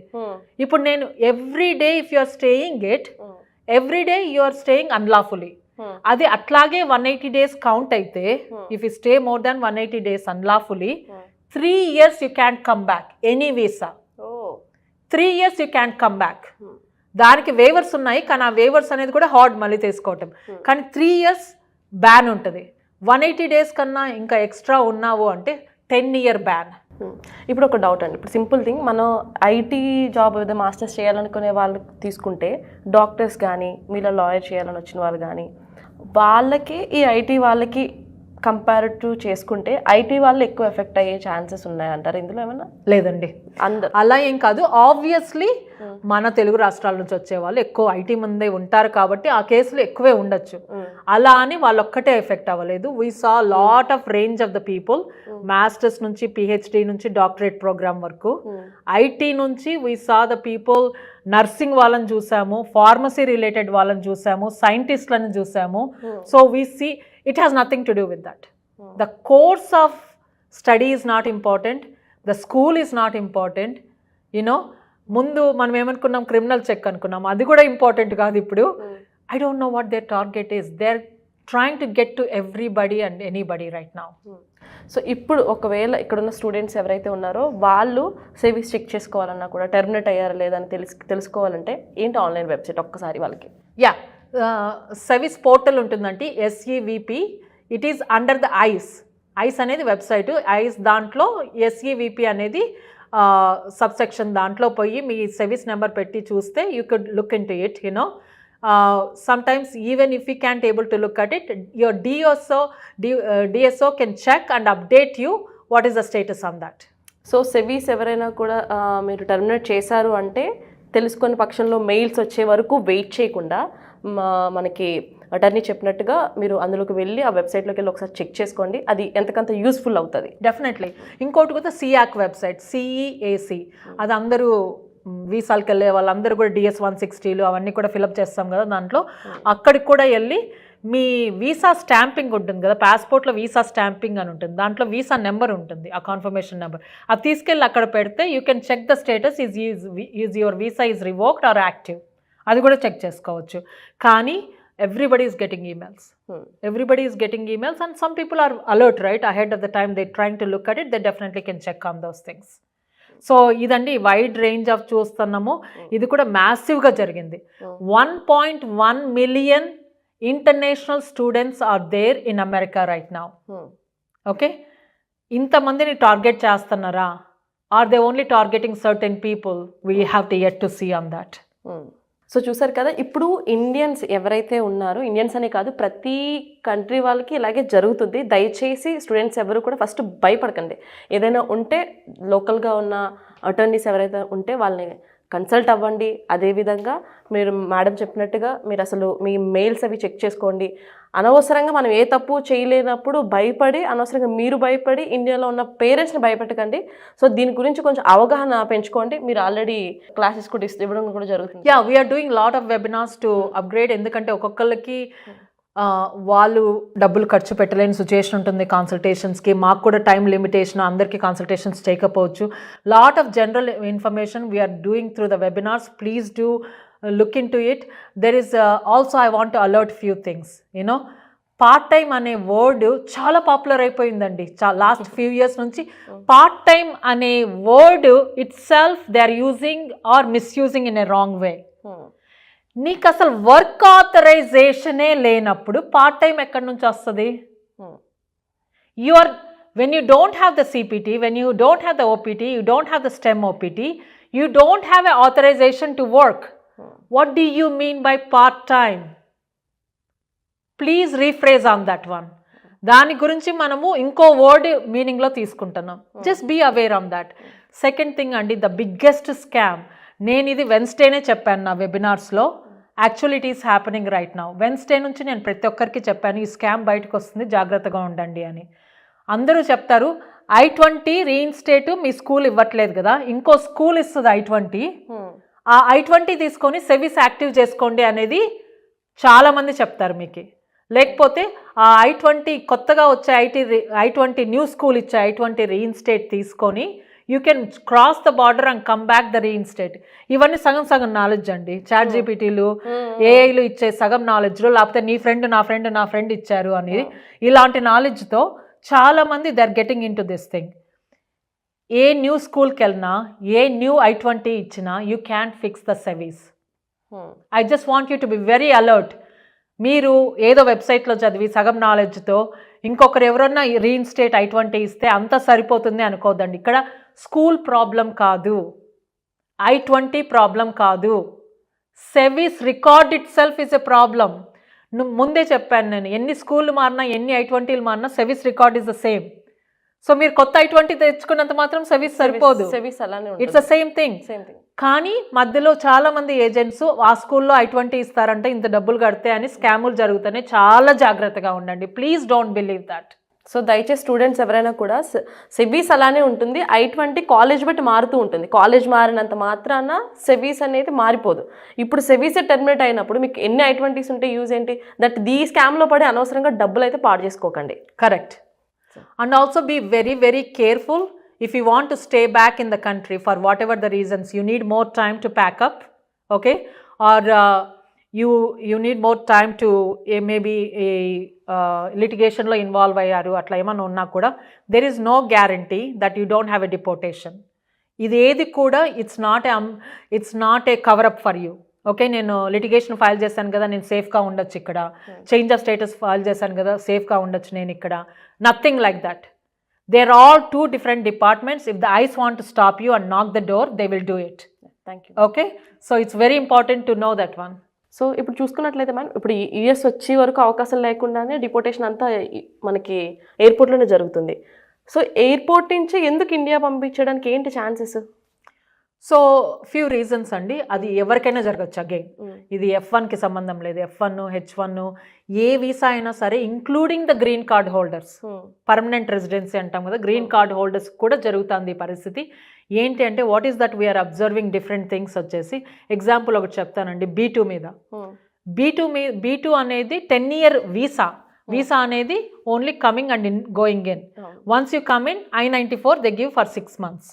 Ippudu nenu every day, if you are staying it, every day you are staying unlawfully. Adi atlage 180 days count aithe, if you stay more than 180 days unlawfully, 3 years you can't come back, any visa. 3 years you can't come back. దానికి weavers ఉన్నాయి, కానీ ఆ weavers అనేది కూడా hard మళ్ళీ తీసుకోవటం. కానీ 3 years ban ఉంటుంది. 180 days కన్నా ఇంకా ఎక్స్ట్రా ఉన్నావు అంటే 10-year బ్యాన్. ఇప్పుడు ఒక డౌట్ అండి, ఇప్పుడు సింపుల్ థింగ్, మనం ఐటీ జాబ్ ఏదో మాస్టర్స్ చేయాలనుకునే వాళ్ళు తీసుకుంటే, డాక్టర్స్ కానీ మీలో లాయర్ చేయాలని వచ్చిన వాళ్ళు కానీ, వాళ్ళకి ఈ ఐటీ వాళ్ళకి కంపారిటివ్ చేసుకుంటే ఐటీ వాళ్ళు ఎక్కువ ఎఫెక్ట్ అయ్యే ఛాన్సెస్ ఉన్నాయంటారు ఇందులో ఏమన్నా? లేదండి, అలా ఏం కాదు. ఆబ్వియస్లీ మన తెలుగు రాష్ట్రాల నుంచి వచ్చే వాళ్ళు ఎక్కువ ఐటీ ముందే ఉంటారు కాబట్టి ఆ కేసులు ఎక్కువే ఉండొచ్చు. అలా అని వాళ్ళు ఒక్కటే ఎఫెక్ట్ అవ్వలేదు. We saw lot of range of the people, masters నుంచి PhD నుంచి డాక్టరేట్ ప్రోగ్రామ్ వరకు. ఐటీ నుంచి we saw the people, nursing వాళ్ళని చూసాము, ఫార్మసీ రిలేటెడ్ వాళ్ళని చూసాము, సైంటిస్ట్లను చూసాము. So we see it has nothing to do with that. The course of study is not important, the school is not important. You know ముందు మనం ఏమనుకున్నాం, క్రిమినల్ చెక్ అనుకున్నాం, అది కూడా ఇంపార్టెంట్ కాదు ఇప్పుడు. I don't know what their target is. They are trying to get to everybody and anybody right now. So ఇప్పుడు ఒకవేళ ఇక్కడున్న స్టూడెంట్స్ ఎవరైతే ఉన్నారో వాళ్ళు సేవింగ్స్ చెక్ చేసుకోవాలన్నా కూడా టెర్మినేట్ అయ్యారా లేదా అని తెలుసుకోవాలంటే ఏంటి ఆన్లైన్ వెబ్సైట్ ఒక్కసారి వాళ్ళకి? యా, సర్వీస్ పోర్టల్ ఉంటుందండి, SEVP. It is under the ice అనేది వెబ్సైట్. ఐస్ దాంట్లో SEVP అనేది సబ్సెక్షన్, దాంట్లో పోయి మీ సర్వీస్ నెంబర్ పెట్టి చూస్తే you could look in to it. You know sometimes even if we can't able to look at it, your DSO can check and update you what is the status on that. So SEVIS ఎవరైనా కూడా మీరు terminate చేశారు అంటే తెలుసుకునే పక్షంలో mails వచ్చే వరకు wait చేయకుండా మనకి అటర్నీ చెప్పినట్టుగా మీరు అందులోకి వెళ్ళి ఆ వెబ్సైట్లోకి వెళ్ళి ఒకసారి చెక్ చేసుకోండి, అది ఎంతకంత యూస్ఫుల్ అవుతుంది. డెఫినెట్లీ. ఇంకోటి కూడా CEAC వెబ్సైట్, CEAC, అది అందరూ వీసాలకు వెళ్ళే వాళ్ళందరూ కూడా DS-160లు అవన్నీ కూడా ఫిలప్ చేస్తాం కదా దాంట్లో. అక్కడికి కూడా వెళ్ళి మీ వీసా స్టాంపింగ్ ఉంటుంది కదా, పాస్పోర్ట్లో వీసా స్టాంపింగ్ అని ఉంటుంది, దాంట్లో వీసా నెంబర్ ఉంటుంది, ఆ కన్ఫర్మేషన్ నెంబర్, అది తీసుకెళ్ళి అక్కడ పెడితే you can check the status is your visa is revoked or active, అది కూడా చెక్ చేసుకోవచ్చు. కానీ everybody is getting emails. Everybody is getting emails and some people are alert, right? Ahead of the time they're trying to look at it, they definitely can check on those things. So ఇదండి wide range of చూస్తున్నాము. ఇది కూడా మ్యాసివ్గా జరిగింది. 1.1 million international students are there in America right now. Okay, ఇంతమందిని target చేస్తున్నారా? Are they only targeting certain people? We have to yet to see on that. So చూసారు కదా, ఇప్పుడు ఇండియన్స్ ఎవరైతే ఉన్నారో, ఇండియన్స్ అనే కాదు ప్రతి కంట్రీ వాళ్ళకి ఇలాగే జరుగుతుంది. దయచేసి స్టూడెంట్స్ ఎవరు కూడా ఫస్ట్ భయపడకండి. ఏదైనా ఉంటే లోకల్గా ఉన్న అటర్నీస్ ఎవరైతే ఉంటే వాళ్ళని కన్సల్ట్ అవ్వండి. అదేవిధంగా మీరు మేడం చెప్పినట్టుగా మీరు అసలు మీ మెయిల్స్ అవి చెక్ చేసుకోండి. అనవసరంగా మనం ఏ తప్పు చేయలేనప్పుడు భయపడి, అనవసరంగా మీరు భయపడి ఇండియాలో ఉన్న పేరెంట్స్ని భయపెట్టకండి. సో దీని గురించి కొంచెం అవగాహన పెంచుకోండి. మీరు ఆల్రెడీ క్లాసెస్ కూడా ఇవ్వడం కూడా జరుగుతుంది. Yeah, we're doing lot of webinars to upgrade. ఎందుకంటే ఒక్కొక్కరికి వాళ్ళు డబ్బులు ఖర్చు పెట్టలేని సిచ్యుయేషన్ ఉంటుంది కన్సల్టేషన్స్కి. మాకు కూడా టైం లిమిటేషన్, అందరికీ కన్సల్టేషన్స్ చేయకపోవచ్చు. Lot of general information we're doing through the webinars. Please do look into it. There is also I want to alert few things. You know, part time అనే word చాలా popular అయిపోయిందండి. Last few years నుంచి part time అనే word itself they are using or misusing in a wrong way. నీకు అసలు work ఆథరైజేషనే లేనప్పుడు part time ఎక్కడి నుంచి వస్తుంది? when you don't have the CPT, when you don't have the OPT, you don't have the STEM OPT, you don't have an authorization to work. What do you mean by part-time? Please rephrase on that one. దాని గురించి మనము ఇంకో word మీనింగ్లో తీసుకుంటున్నాం. Just be aware on that. Second thing అండి, the biggest scam. నేను ఇది వెన్స్డేనే చెప్పాను నా వెబినార్స్లో. Actually it is happening right now. Wednesday నుంచి నేను ప్రతి ఒక్కరికి చెప్పాను ఈ స్కామ్ బయటకు వస్తుంది, జాగ్రత్తగా ఉండండి అని. అందరూ చెప్తారు I-20 రీఇన్స్టేట్ మీ స్కూల్ ఇవ్వట్లేదు కదా, ఇంకో స్కూల్ ఇస్తుంది I-20, ఆ I-20 తీసుకొని సెవిస్ యాక్టివ్ చేసుకోండి అనేది చాలామంది చెప్తారు మీకు. లేకపోతే ఆ I-20 కొత్తగా వచ్చే I-20 న్యూ స్కూల్ ఇచ్చే I-20 రీఇన్స్టేట్ తీసుకొని you can cross the border and come back the reinstate. ఇవన్నీ సగం సగం నాలెడ్జ్ అండి. చాట్ జీపీటీలు, ఏఐలు ఇచ్చే సగం నాలెడ్జ్లో, లేకపోతే నీ ఫ్రెండ్ నా ఫ్రెండ్ ఇచ్చారు అని, ఇలాంటి నాలెడ్జ్తో చాలామంది they are getting into this thing. ఏ న్యూ స్కూల్కి వెళ్ళినా, ఏ న్యూ I-20 ఇచ్చినా you can fix the SEVIS. I just want you to be very alert. మీరు ఏదో వెబ్సైట్లో చదివి సగం నాలెడ్జ్తో ఇంకొకరు ఎవరన్నా రీఇన్స్టేట్ I-20 ఇస్తే అంతా సరిపోతుంది అనుకోద్దండి. ఇక్కడ స్కూల్ ప్రాబ్లం కాదు, I-20 ప్రాబ్లం కాదు, SEVIS record itself is a problem. ముందే చెప్పాను నేను, ఎన్ని స్కూళ్ళు మారినా, ఎన్ని I-20లు మారినా SEVIS record is the same. So మీరు కొత్త I-20 తెచ్చుకున్నంత మాత్రం సర్వీస్ సరిపోదు. It's the same thing. కానీ మధ్యలో చాలా మంది ఏజెంట్స్ ఆ స్కూల్లో I-20 ఇస్తారంటే ఇంత డబ్బులు కడితే అని స్కాములు జరుగుతున్నాయి. చాలా జాగ్రత్తగా ఉండండి. Please don't believe that. So దయచేసి స్టూడెంట్స్ ఎవరైనా కూడా సెవీస్ అలానే ఉంటుంది. I-20 కాలేజ్ బట్టి మారుతూ ఉంటుంది. కాలేజ్ మారినంత మాత్రాన సెవీస్ అనేది మారిపోదు. ఇప్పుడు సెవీస్ టెర్మినేట్ అయినప్పుడు మీకు ఎన్ని I-20s ఉంటే యూజ్ ఏంటి? దట్ ఈ స్కామ్లో పడి అనవసరంగా డబ్బులు అయితే పాడు చేసుకోకండి. Correct. And also be very, very careful. If you want to stay back in the country for whatever the reasons, you need more time to pack up, okay? Or you need more time to maybe litigation lo involve ayyaru atla emana unna kuda, there is no guarantee that you don't have a deportation. ఇది ఏది కూడా it's not a cover up for you. Okay, నేను litigation file చేశాను కదా, నేను సేఫ్గా ఉండొచ్చు ఇక్కడ. చేంజ్ ఆఫ్ స్టేటస్ ఫైల్ చేశాను కదా, సేఫ్గా ఉండొచ్చు నేను ఇక్కడ. Nothing like that. They are all two different departments. If the ICE want to stop you and knock the door, they will do it. Thank you. Okay, so it's very important to know that one. సో ఇప్పుడు చూసుకున్నట్లయితే ma'am, ఇప్పుడు US వచ్చే వరకు అవకాశం లేకుండానే deportation అంతా మనకి ఎయిర్పోర్ట్లోనే జరుగుతుంది. సో ఎయిర్పోర్ట్ నుంచి ఎందుకు ఇండియా పంపించడానికి ఏంటి ఛాన్సెస్? సో ఫ్యూ రీజన్స్ అండి. అది ఎవరికైనా జరగచ్చు. అగైన్ ఇది F1కి సంబంధం లేదు. F1, H1 ఏ వీసా అయినా సరే, including the green card holders, permanent residency అంటాం కదా, గ్రీన్ కార్డ్ హోల్డర్స్ కూడా జరుగుతుంది ఈ పరిస్థితి. ఏంటి అంటే what is that we're observing different things వచ్చేసి. ఎగ్జాంపుల్ ఒకటి చెప్తానండి. B2 మీద. B2 అనేది 10-year వీసా. వీసా అనేది only coming and going in. Once you come in I-94 they give for 6 months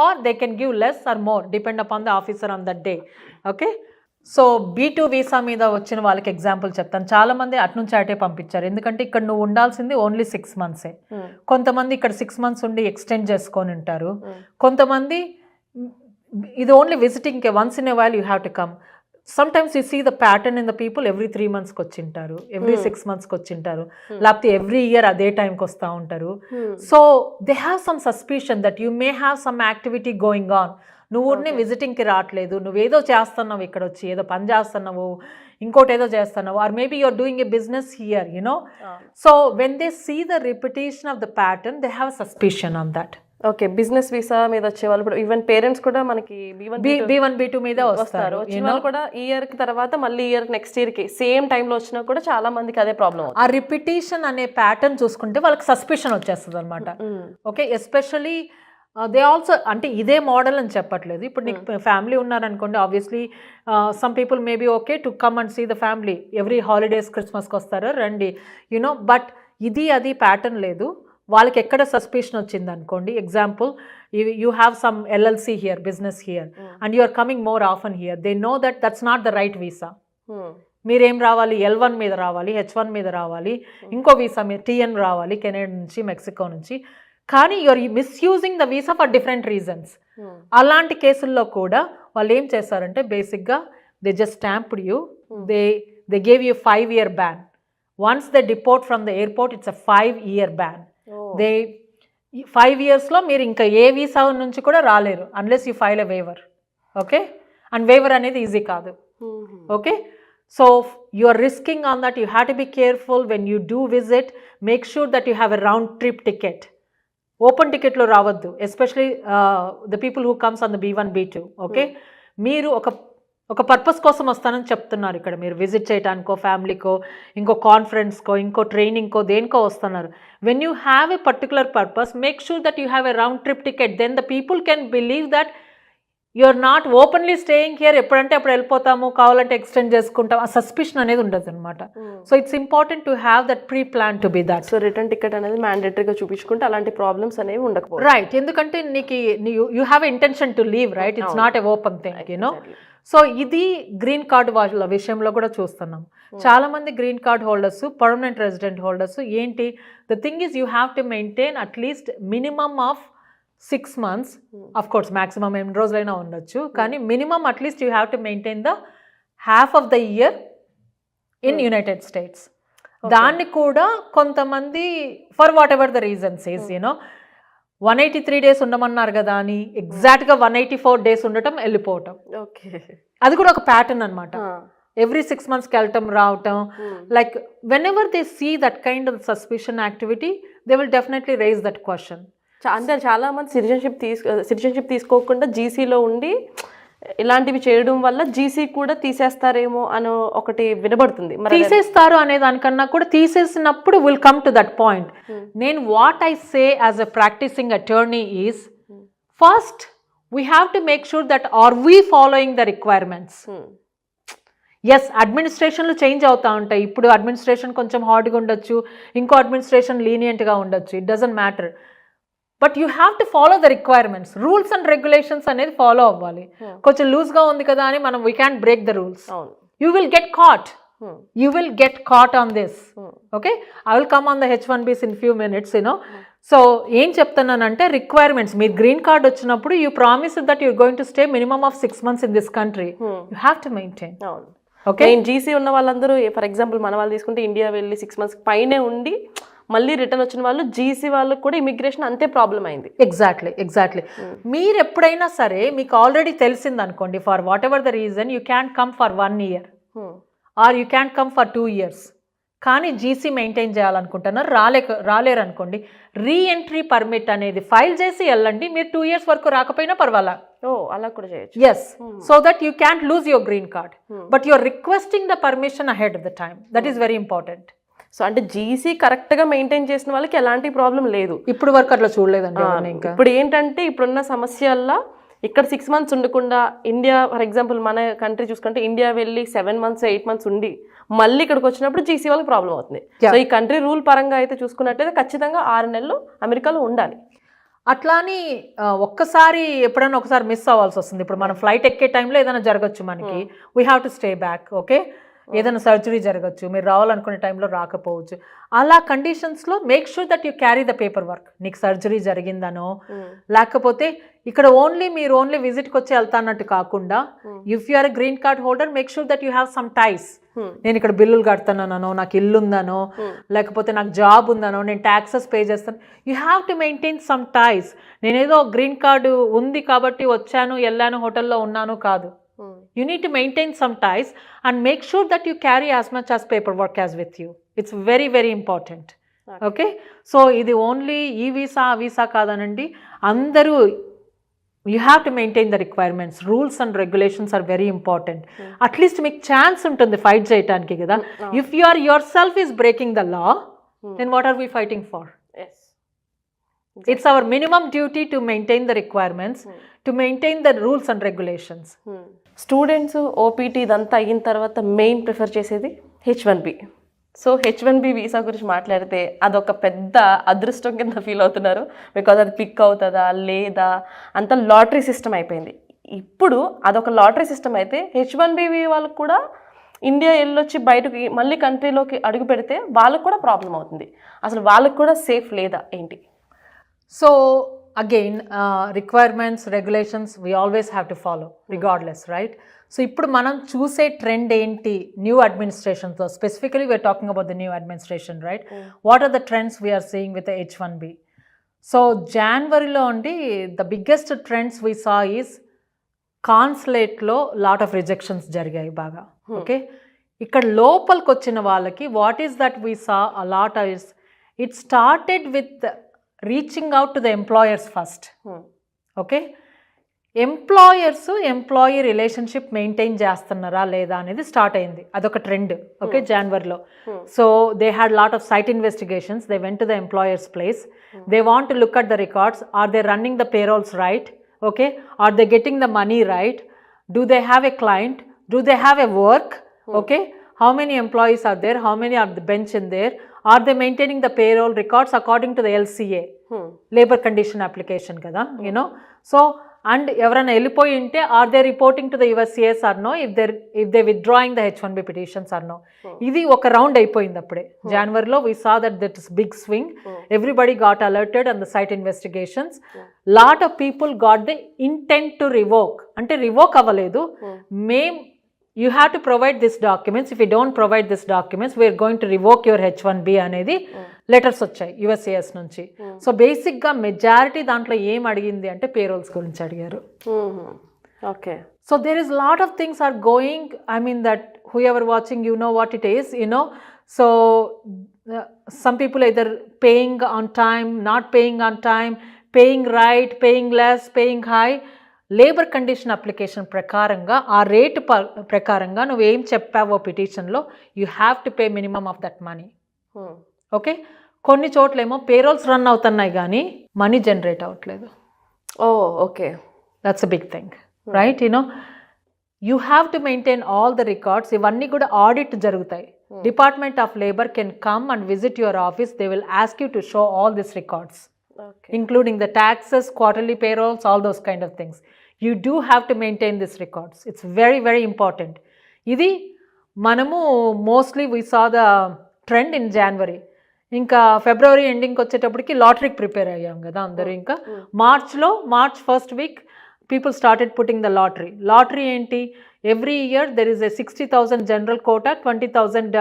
or they can give less or more depend upon the officer on that day. Okay, so B2 visa మీద వచ్చిన వాళ్ళకి example చెప్తాను. చాలా మంది అటు నుంచి అటే పంపించారు. ఎందుకంటే ఇక్కడ నువ్వు ఉండాల్సింది ఓన్లీ 6 months. కొంతమంది ఇక్కడ 6 months ఉండి ఎక్స్టెండ్ చేసుకొని ఉంటారు. కొంతమంది ఇది ఓన్లీ విజిటింగ్కే, once in a while you have to come. Sometimes you see the pattern in the people, every 3 months వచ్చింటారు, every 6 months వచ్చింటారు, లేకపోతే ఎవ్రీ ఇయర్ అదే టైంకి వస్తూ ఉంటారు. So they have some suspicion that you may have some activity going on. నువ్వు విజిటింగ్కి రావట్లేదు, నువ్వేదో చేస్తున్నావు ఇక్కడ వచ్చి, ఏదో పని చేస్తున్నావు, ఇంకోటి ఏదో చేస్తున్నావు, or maybe you're doing a business here, you know. So when they see the repetition of the pattern, they have suspicion on that. Okay, business visa మీద వచ్చే వాళ్ళు ఇప్పుడు ఈవెన్ పేరెంట్స్ కూడా మనకి B1 B2 మీద వస్తారు. వచ్చిన వాళ్ళు కూడా ఇయర్ కి తర్వాత మళ్ళీ ఇయర్ నెక్స్ట్ ఇయర్ కి సేమ్ టైంలో వచ్చినా కూడా చాలా మందికి అదే ప్రాబ్లం. ఆ రిపిటేషన్ అనే ప్యాటర్న్ చూసుకుంటే వాళ్ళకి సస్పిషన్ వచ్చేస్తుంది అనమాట. ఓకే, ఎస్పెషల్లీ దే ఆల్సో, అంటే ఇదే మోడల్ అని చెప్పట్లేదు. ఇప్పుడు నీకు ఫ్యామిలీ ఉన్నారనుకోండి, obviously some people maybe okay to come and see the family every holidays, క్రిస్మస్కి వస్తారు, రండి, యునో. బట్ ఇది అది ప్యాటర్న్ లేదు. వాళ్ళకి ఎక్కడ సస్పిషన్ వచ్చింది అనుకోండి, example you have some LLC here, business here, and you are coming more often here, they know that that's not the right visa. మీరేం రావాలి, L1 మీద రావాలి, H1 మీద రావాలి, ఇంకో వీసా మీద TN రావాలి, కెనడా నుంచి, మెక్సికో నుంచి. కానీ you are misusing the visa for different reasons. అలాంటి కేసుల్లో కూడా వాళ్ళు ఏం చేస్తారంటే బేసిక్గా they just stamped you, they gave you 5-year ban. Once they deport from the airport, it's a 5-year ban. The 5 yearsలో మీరు ఇంకా ఏ వీసా నుంచి కూడా రాలేరు unless you file a waiver. Okay, and waiver అనేది ఈజీ కాదు. Okay, so you are risking on that. You have to be careful when you do visit. Make sure that you have a round trip ticket. Open టికెట్లో రావద్దు, especially the people who comes on the B1 B2. Okay, మీరు ఒక purpose కోసం వస్తానని చెప్తున్నారు ఇక్కడ, మీరు visit చేయడానికో, ఫ్యామిలీకో, ఇంకో కాన్ఫరెన్స్కో, ఇంకో ట్రైనింగ్కో, దేనికో వస్తున్నారు. When you have a particular purpose, make sure that you have a round trip ticket. Then the people can believe that you are not openly staying here, ఎప్పుడంటే అప్పుడు వెళ్ళిపోతాము, కావాలంటే ఎక్స్టెండ్ చేసుకుంటాం, ఆ సస్పిషన్ అనేది ఉండదు అనమాట. So it's important to have that pre plan to be that. So return ticket అనేది మ్యాండేటరీగా చూపించుకుంటే అలాంటి ప్రాబ్లమ్స్ అనేవి ఉండకపోవచ్చు. రైట్, ఎందుకంటే నీకు you have intention to leave, right? It's not a open thing, you know. So ఇది గ్రీన్ కార్డ్ వాళ్ళ విషయంలో కూడా చూస్తున్నాం. చాలా మంది green card holders, permanent resident holders ఏంటి, the thing is you have to maintain at least minimum of 6 months. Of course maximum ఎన్ని రోజులైనా ఉండొచ్చు, కానీ minimum at least you have to maintain the half of the year in United States. దాన్ని కూడా కొంతమంది for whatever the reasons is, you know, 183 days ఉండమన్నారు కదా అని ఎగ్జాక్ట్గా 184 days ఉండటం, వెళ్ళిపోవటం. ఓకే, అది కూడా ఒక ప్యాటర్న్ అనమాట. ఎవ్రీ 6 monthsకి వెళ్ళటం, రావటం. Like whenever they see that kind of suspicion activity, they will definitely raise that question. అంటే చాలా మంది సిటిజన్షిప్ తీసుకోకుండా జీసీలో ఉండి ఇలాంటివి చేయడం వల్ల జీసీ కూడా తీసేస్తారేమో అని ఒకటి వినబడుతుంది. తీసేస్తారు అనే దానికన్నా కూడా తీసేసినప్పుడు will come to that point. నేను what I say as a practicing attorney is, first we have to make sure that are we following the requirements. ఎస్ అడ్మినిస్ట్రేషన్లు చేంజ్ అవుతూ ఉంటాయి. ఇప్పుడు అడ్మినిస్ట్రేషన్ కొంచెం హార్డ్గా ఉండొచ్చు, ఇంకో అడ్మినిస్ట్రేషన్ లీనియంట్గా ఉండొచ్చు, it doesn't matter. But you have to follow the requirements. Rules and regulations అనేది ఫాలో అవ్వాలి. కొంచెం లూజ్గా ఉంది కదా అని మనం we can break the rules. You will get caught. You will get caught on this. Okay, I will come on the H1Bs in few minutes, you know. So ఏం చెప్తున్నానంటే రిక్వైర్మెంట్స్, మీరు గ్రీన్ కార్డ్ వచ్చినప్పుడు you promise that you're going to stay minimum of 6 months in this country. You have to maintain. Okay, GC ఉన్న వాళ్ళందరూ for example మన వాళ్ళు తీసుకుంటే India వెళ్ళి 6 months పైనే ఉండి మళ్ళీ రిటర్న్ వచ్చిన వాళ్ళు, జీసీ వాళ్ళకి కూడా ఇమిగ్రేషన్ అంతే ప్రాబ్లం అయింది. ఎగ్జాక్ట్లీ. మీరు ఎప్పుడైనా సరే మీకు ఆల్రెడీ తెలిసింది అనుకోండి, for whatever the reason you can come for 1 year or you can come for 2 years. కానీ జీసీ మెయింటైన్ చేయాలనుకుంటున్నారు, రాలేరు అనుకోండి, రీఎంట్రీ పర్మిట్ అనేది ఫైల్ చేసి వెళ్ళండి. మీరు 2 years వరకు రాకపోయినా పర్వాలా. అలా కూడా చేయొచ్చు. Yes, so that you can lose your green card, but your requesting the permission ahead of the time. That is very important. So అంటే జీసీ కరెక్ట్గా మెయింటైన్ చేసిన వాళ్ళకి ఎలాంటి ప్రాబ్లం లేదు. ఇప్పుడు వరకు అట్లా చూడలేదండి. ఇప్పుడు ఏంటంటే ఇప్పుడున్న సమస్యల్లో ఇక్కడ 6 months ఉండకుండా ఇండియా ఫర్ ఎగ్జాంపుల్ మన కంట్రీ చూసుకుంటే ఇండియా వెళ్ళి 7 months 8 months ఉండి మళ్ళీ ఇక్కడికి వచ్చినప్పుడు జీసీ వాళ్ళకి ప్రాబ్లం అవుతుంది. సో ఈ కంట్రీ రూల్ పరంగా అయితే చూసుకున్నట్టయితే ఖచ్చితంగా 6 నెలలు అమెరికాలో ఉండాలి. అట్లా అని ఒక్కసారి ఎప్పుడైనా ఒకసారి మిస్ అవ్వాల్సి వస్తుంది. ఇప్పుడు మనం ఫ్లైట్ ఎక్కే టైంలో ఏదైనా జరగచ్చు మనకి, we have to stay back. Okay, ఏదైనా సర్జరీ జరగచ్చు, మీరు రావాలనుకునే టైంలో రాకపోవచ్చు. అలా కండిషన్స్లో make sure that you carry the paper work. నీకు సర్జరీ జరిగిందనో లేకపోతే ఇక్కడ మీరు ఓన్లీ విజిట్కి వచ్చి వెళ్తా అన్నట్టు కాకుండా, if you are a green card holder make sure that you have some ties. నేను ఇక్కడ బిల్లులు కడుతున్నానో, నాకు ఇల్లు ఉందనో, లేకపోతే నాకు జాబ్ ఉందనో, నేను ట్యాక్సెస్ పే చేస్తాను. You have to maintain some ties. నేనేదో గ్రీన్ కార్డు ఉంది కాబట్టి వచ్చాను, వెళ్ళాను, హోటల్లో ఉన్నాను కాదు. You need to maintain some ties and make sure that you carry as much as paperwork as with you. It's very, very important. Okay? So, ఇది only ఈ వీసా ఆ వీసా కాదనండి, అందరూ you have to maintain the requirements. Rules and regulations are very important. At least మీకు chance ఉంటుంది fight చేయడానికి కదా. If you are yourself is breaking the law, then what are we fighting for? Yes. It's our minimum duty to maintain the requirements, to maintain the rules and regulations. Students OPT ఇదంతా అయిన తర్వాత main prefer చేసేది H1B. So H1B visa గురించి మాట్లాడితే అదొక పెద్ద అదృష్టం కింద ఫీల్ అవుతున్నారు. బికాజ్ అది పిక్ అవుతుందా లేదా అంత లాటరీ సిస్టమ్ అయిపోయింది. ఇప్పుడు అదొక లాటరీ సిస్టమ్ అయితే H1B వాళ్ళకు కూడా ఇండియా వెళ్ళొచ్చి బయటకు మళ్ళీ కంట్రీలోకి అడుగు పెడితే వాళ్ళకు కూడా ప్రాబ్లం అవుతుంది. అసలు వాళ్ళకు కూడా సేఫ్ లేదా ఏంటి? So again, requirements, regulations, we always have to follow regardless, right? So ఇప్పుడు మనం చూసే ట్రెండ్ ఏంటి న్యూ అడ్మినిస్ట్రేషన్తో, specifically we're talking about the new administration, right? What are the trends we're seeing with H1B? So జనవరిలో అండి the biggest trends we saw is కాన్సులేట్లో lot of rejections జరిగాయి బాగా. ఓకే, ఇక్కడ లోపలికి వచ్చిన వాళ్ళకి what is that we saw a lot is it started with reaching out to the employers first. Okay, employee relationship maintain చేస్తున్నారా లేదా అనేది స్టార్ట్ అయింది. అదొక ట్రెండ్. ఓకే, జనవరిలో. So they had lot of site investigations. They went to the employers place. They want to look at the records. Are they running the payrolls right? Okay, are they getting the money right? Do they have a client? Do they have a work? Okay, how many employees are there? How many are the bench in there? Are they maintaining the payroll records according to the LCA? Labor condition application kada, you know. So, and ఎవరైనా వెళ్ళిపోయి ఉంటే are they reporting to the USCIS or no? If they withdrawing the H1B petitions or no? ఇది ఒక round అయిపోయింది అప్పుడే. జనవరిలో we saw that is big swing. Everybody got alerted on the site investigations. Lot of people got the intent to revoke. అంటే revoke అవ్వలేదు. You have to provide these documents. If you don't provide these documents, we are going to revoke your H1B అనేది letters వచ్చాయి USCIS నుంచి. So బేసిక్గా majority దాంట్లో ఏం అడిగింది అంటే పేరోల్స్ గురించి అడిగారు. Okay, so there is lot of things are going. I mean that whoever watching you know what it is, you know. So some people either paying on time, not paying on time, paying right, paying less, paying high. Labour condition application ప్రకారంగా ఆ rate ప్రకారంగా నువ్వేం చెప్పావో పిటిషన్లో you have to pay minimum of that money. Okay, కొన్ని చోట్లేమో payrolls run అవుతున్నాయి కానీ మనీ జనరేట్ అవ్వట్లేదు. Oh okay, that's a big thing, right? You know you have to maintain all the records. ఇవన్నీ కూడా ఆడిట్ జరుగుతాయి. Department of labour can come and visit your office. They will ask you to show all this records, including the taxes, quarterly payrolls, all those kind of things. You do have to maintain these records. It's very, very important. ఇది మనము mostly we saw the trend in January. ఇంకా ఫిబ్రవరి ఎండింగ్కి వచ్చేటప్పటికి లాటరీకి prepare అయ్యాం కదా అందరూ. ఇంకా March first week people started putting the lottery ఏంటి, every year there is a 60,000 general quota, 20,000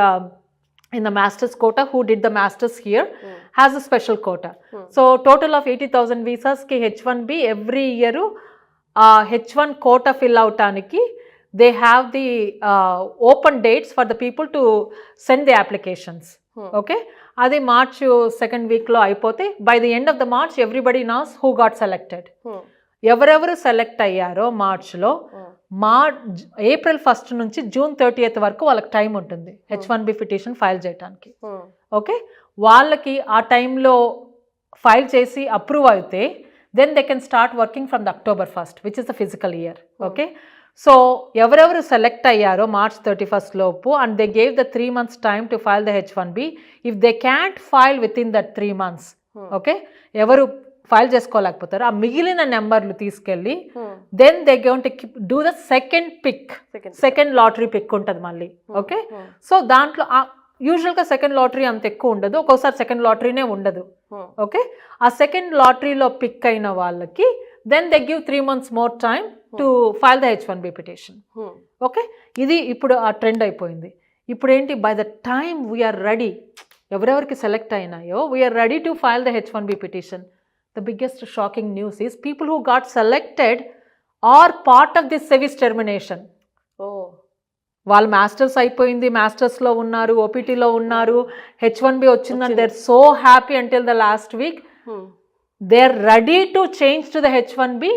in the master's quota. Who did the masters here has a special quota. So total of 80,000 visas ki H1B every year H1 quota fill out aniki they have the open dates for the people to send the applications. Okay, adi March second week lo ayipote by the end of the March everybody knows who got selected. ఎవరెవరు select అయ్యారో మార్చ్లో April 1 నుంచి June 30 వరకు వాళ్ళకి time ఉంటుంది H1B petition file చేయడానికి. Okay, వాళ్ళకి ఆ టైంలో ఫైల్ చేసి అప్రూవ్ అయితే then they can start working from the October 1st which is the physical year. Okay, so ఎవరెవరు సెలెక్ట్ అయ్యారో March 31st లోపు and they gave the 3 months time to file the H1B. If they can't file within that 3 months, okay, ఎవరు file చేసుకోలేకపోతారు ఆ మిగిలిన నెంబర్లు తీసుకెళ్ళి then they going to do the second lottery pick ఉంటుంది మళ్ళీ. Okay, so దాంట్లో యూజువల్గా సెకండ్ లాటరీ అంత ఎక్కువ ఉండదు, ఒక్కోసారి సెకండ్ లాటరీనే ఉండదు. ఓకే, ఆ సెకండ్ లాటరీలో పిక్ అయిన వాళ్ళకి then they give 3 months more time to file the H1B petition. Okay, ఇది ఇప్పుడు ఆ ట్రెండ్ అయిపోయింది. ఇప్పుడు ఏంటి, by the time we're ready, ఎవరెవరికి సెలెక్ట్ అయినాయో we're ready to file the H1B petition. The biggest shocking news is people who got selected are part of this service termination. వాళ్ళు masters అయిపోయింది, మాస్టర్స్లో ఉన్నారు, ఓపీటీలో ఉన్నారు, H1B వచ్చిందని they are so happy until the last week. They are ready to change to the H1B.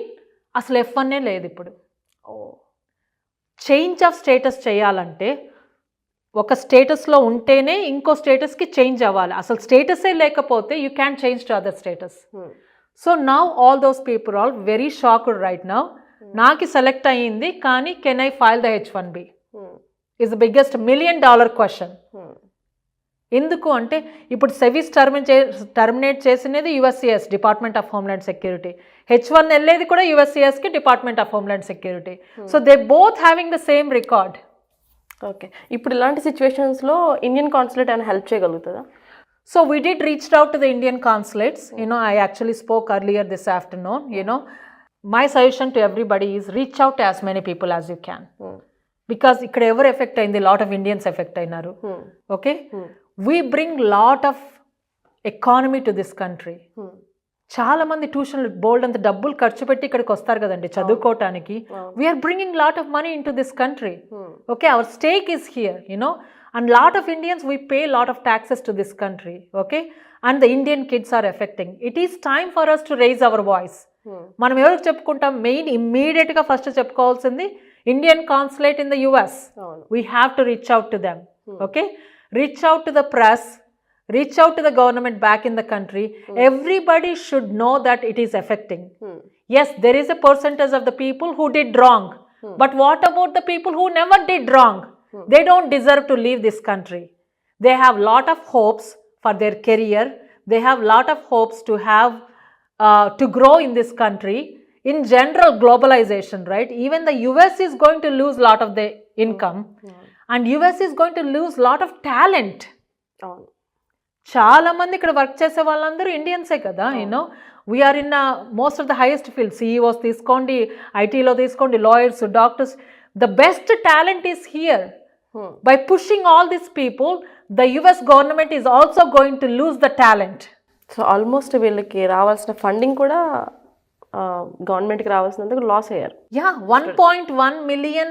అసలు F1 లేదు ఇప్పుడు. చేంజ్ ఆఫ్ స్టేటస్ చేయాలంటే ఒక స్టేటస్లో ఉంటేనే ఇంకో స్టేటస్కి చేంజ్ అవ్వాలి. అసలు స్టేటసే లేకపోతే you can change to other status. So now all those people all very shocked right now. నాకు సెలెక్ట్ అయ్యింది కానీ can I file the H1B is the biggest $1 million question. ఎందుకు అంటే ఇప్పుడు సెవిస్ టర్మినేట్ చేసినది USCIS, department of homeland security. H1 వెళ్ళేది కూడా USCISకి, department of homeland security. So they both having the same record. Okay, ఇప్పుడు ఇలాంటి సిచ్యువేషన్స్లో ఇండియన్ కాన్సులేట్ అయినా help చేయగలుగుతుందా? So we did reached out to the Indian consulates. You know, I actually spoke earlier this afternoon. You know, my suggestion to everybody is reach out to as many people as you can. Because ikkada ever effect ayindi, lot of Indians effect ayinaru. Okay, we bring lot of economy to this country. చాలా మంది ట్యూషన్లు బోల్డ్ అంత డబ్బులు ఖర్చు పెట్టి ఇక్కడికి వస్తారు కదండి చదువుకోవటానికి. We're bringing lot of money into this country. Okay, our stake is here, you know, and lot of Indians we pay lot of taxes to this country. Okay, and the Indian kids are affecting. It is time for us to raise our voice. మనం ఎవరికి చెప్పుకుంటాం? Main ఇమ్మీడియట్గా first చెప్పుకోవాల్సింది Indian consulate in the US. We have to reach out to them. Okay, reach out to the press, reach out to the government back in the country. Everybody should know that it is affecting. Yes, there is a percentage of the people who did wrong. But what about the people who never did wrong? They don't deserve to leave this country. They have lot of hopes for their career. They have lot of hopes to have to grow in this country. In general, globalization, right? Even the US is going to lose lot of the income. And US is going to lose lot of talent. చాలా మంది ఇక్కడ work చేసే వాళ్ళందరూ ఇండియన్సే కదా. You know, we're in most of the highest field. CEOs తీసుకోండి, ఐటీలో తీసుకోండి, lawyers, doctors. The best talent is here. By pushing all these people the US government is also going to lose the talent. So almost వీళ్ళకి రావాల్సిన funding కూడా గవర్నమెంట్కి రావాల్సినందుకు loss అయ్యారు. 1.1 million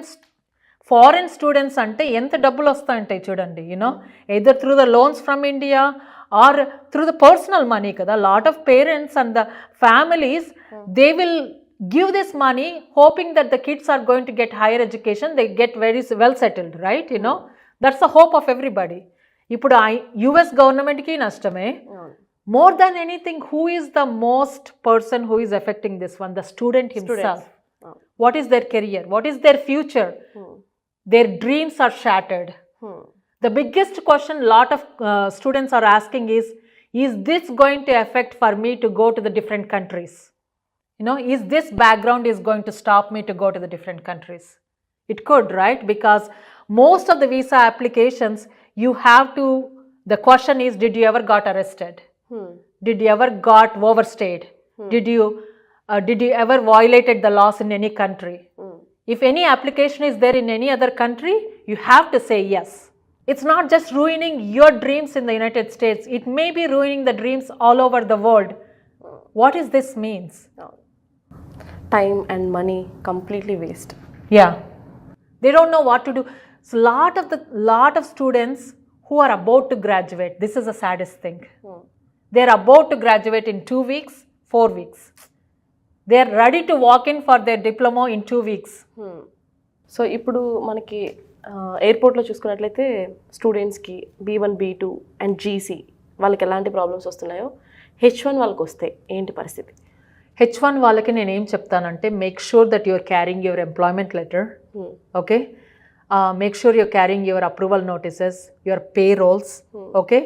foreign students అంటే ఎంత డబ్బులు వస్తాయంటాయి చూడండి. You know, either through the loans from India or through the personal money కదా. Lot of parents and the families they will give this money hoping that the kids are going to get higher education, they get very well settled, right? You know, that's the hope of everybody. ఇప్పుడు US గవర్నమెంట్కి నష్టమే. More than anything, who is the most person who is affecting this one? The student himself. What is their career? What is their future? Their dreams are shattered. The biggest question lot of students are asking is this going to affect for me to go to the different countries? You know, is this background is going to stop me to go to the different countries? It could, right? Because most of the visa applications, you have to, the question is, did you ever got arrested? Did you ever got overstayed? Did you ever violated the laws in any country? If any application is there in any other country, you have to say yes. It's not just ruining your dreams in the United States, it may be ruining the dreams all over the world. What is this means? Time and money completely waste. Yeah, they don't know what to do. So lot of students who are about to graduate, this is the saddest thing. They're about to graduate in 2 weeks, 4 weeks. They're ready to walk in for their diploma in 2 weeks. So ఇప్పుడు మనకి ఎయిర్పోర్ట్లో చూసుకున్నట్లయితే స్టూడెంట్స్కి B1, B2 and GC వాళ్ళకి ఎలాంటి problems వస్తున్నాయో H1 వాళ్ళకి వస్తే ఏంటి పరిస్థితి? H1 వాళ్ళకి నేను ఏం చెప్తానంటే, make sure that you're carrying your employment letter. Okay, make sure you're carrying your approval notices, your payrolls. Okay,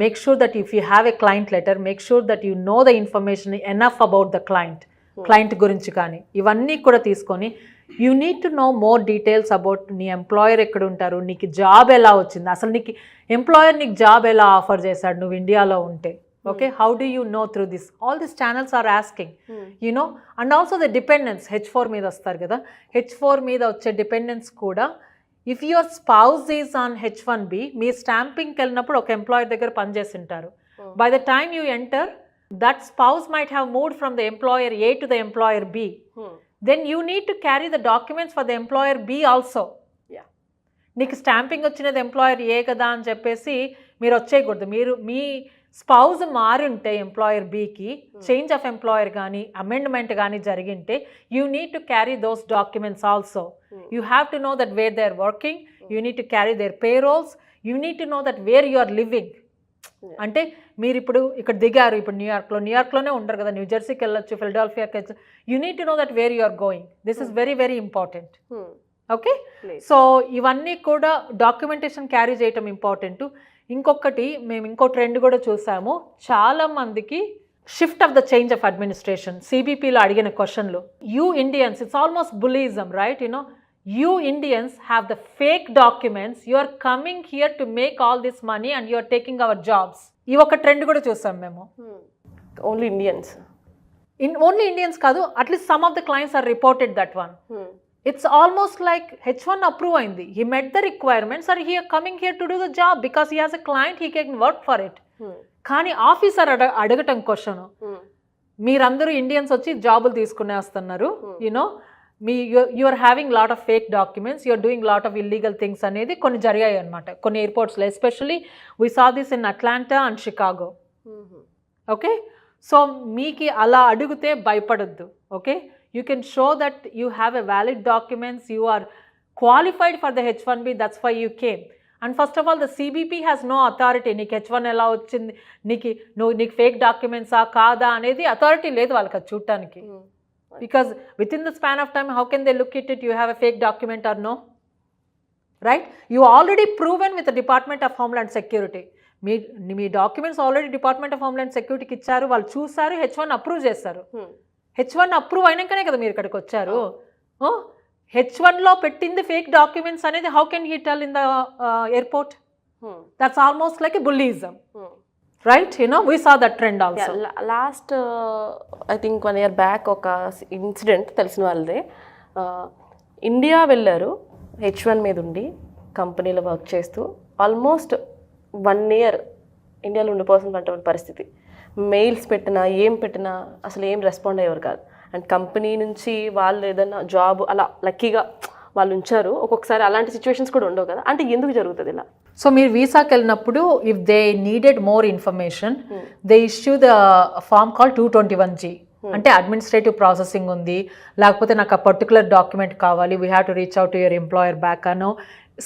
make sure that if you have a client letter, make sure that you know the information enough about the client గురించి కానీ ఇవన్నీ కూడా తీసుకొని you need to no more details about నీ employer ఎక్కడ ఉంటారు, నీకు job ఎలా వచ్చింది, అసలు నీకు ఎంప్లాయర్ నీకు జాబ్ ఎలా ఆఫర్ చేశాడు నువ్వు ఇండియాలో ఉంటే. Okay, how do you know through this? All this channels are asking, you know. And also the dependence, H4 మీద వస్తారు కదా, H4 మీద వచ్చే డిపెండెన్స్ కూడా, if your spouse is on H1B, మీ స్టాంపింగ్కి వెళ్ళినప్పుడు ఒక ఎంప్లాయర్ దగ్గర పనిచేసి ఉంటారు. By the time you enter, that spouse might have moved from the employer A to the employer B. Then you need to carry the documents for the employer B also. నీకు stamping వచ్చినది employer ఏ కదా అని చెప్పేసి మీరు వచ్చేయకూడదు. మీరు మీ spouse మారి ఉంటే employer బీకి చేంజ్ ఆఫ్ ఎంప్లాయర్ కానీ అమెండ్మెంట్ కానీ జరిగింటే you need to carry those documents also. You have to know that where they are working, you need to carry their payrolls, you need to know that where you are living. అంటే మీరు ఇప్పుడు ఇక్కడ దిగారు, ఇప్పుడు న్యూయార్క్లోనే ఉండరు కదా, న్యూజెర్సీకి వెళ్ళొచ్చు, ఫిలడెల్ఫియాకి వెళ్ళచ్చు. You need to know that where you are going. This is very very important. Okay, so ఇవన్నీ కూడా డాక్యుమెంటేషన్ క్యారీ చేయటం ఇంపార్టెంట్. ఇంకొకటి మేము ఇంకో ట్రెండ్ కూడా చూసాము, చాలా మందికి shift of the change of administration. సిబిపిలో అడిగిన క్వశ్చన్లు, you Indians, it's almost bullyism, right? You know, you Indians have the fake documents, you are coming here to make all this money and you are taking our jobs. ఈ ఒక trend కూడా చూసాం మేము. Only Indians, only Indians కాదు, at least some of the clients are reported that one. It's almost like H1 approve అయింది, he met the requirements and he are coming here to do the job because he has a client, he can work for it. కానీ officer అడగటం question, మీరందరూ Indians వచ్చి జాబులు తీసుకునే వస్తున్నారు, you know, you are having lot of fake documents, you are doing lot of illegal things అనేది కొన్ని జరిగాయి అనమాట కొన్ని ఎయిర్పోర్ట్స్లో. Especially we saw this in Atlanta and Chicago. Okay, so మీకు అలా అడిగితే భయపడద్దు. Okay, you can show that you have a valid documents, you are qualified for the H1B, that's why you came. And first of all, the CBP has no authority. నీకు H1 ఎలా వచ్చింది, నీకు fake డాక్యుమెంట్సా కాదా అనేది authority లేదు వాళ్ళకి అది చూడటానికి. Because within the span of time, how can they look at it, you have a fake document or no? Right? You already proven with the Department of Homeland Security. మీ documents already department of homeland సెక్యూరిటీకి ఇచ్చారు, వాళ్ళు చూసారు, H1 approve చేస్తారు. H1 approve అయినాకనే కదా మీరు ఇక్కడికి వచ్చారు. H1లో పెట్టింది ఫేక్ డాక్యుమెంట్స్ అనేది how can he tell in the airport? That's almost like a bullyism. Right, you know, we saw that trend also. Last I think 1 year back ఒక incident తెలిసిన వాళ్ళదే. ఇండియా వెళ్ళారు H1 మీద ఉండి కంపెనీలో వర్క్ చేస్తూ almost 1 year ఇండియాలో ఉండిపోవాల్సిన పరిస్థితి. మెయిల్స్ పెట్టినా ఏం పెట్టినా అసలు ఏం రెస్పాండ్ అయ్యేవారు కాదు. అండ్ కంపెనీ నుంచి వాళ్ళు ఏదైనా జాబ్ అలా లక్కీగా వాళ్ళు ఉంచారు. ఒక్కొక్కసారి అలాంటి సిచ్యువేషన్స్ కూడా ఉండవు కదా, అంటే ఎందుకు జరుగుతుంది ఇలా? సో మీరు వీసాకి వెళ్ళినప్పుడు if they needed more information, they issue the form call 221G. అంటే అడ్మినిస్ట్రేటివ్ ప్రాసెసింగ్ ఉంది, లేకపోతే నాకు ఆ పర్టికులర్ డాక్యుమెంట్ కావాలి, we have to reach out to your employer back అనో.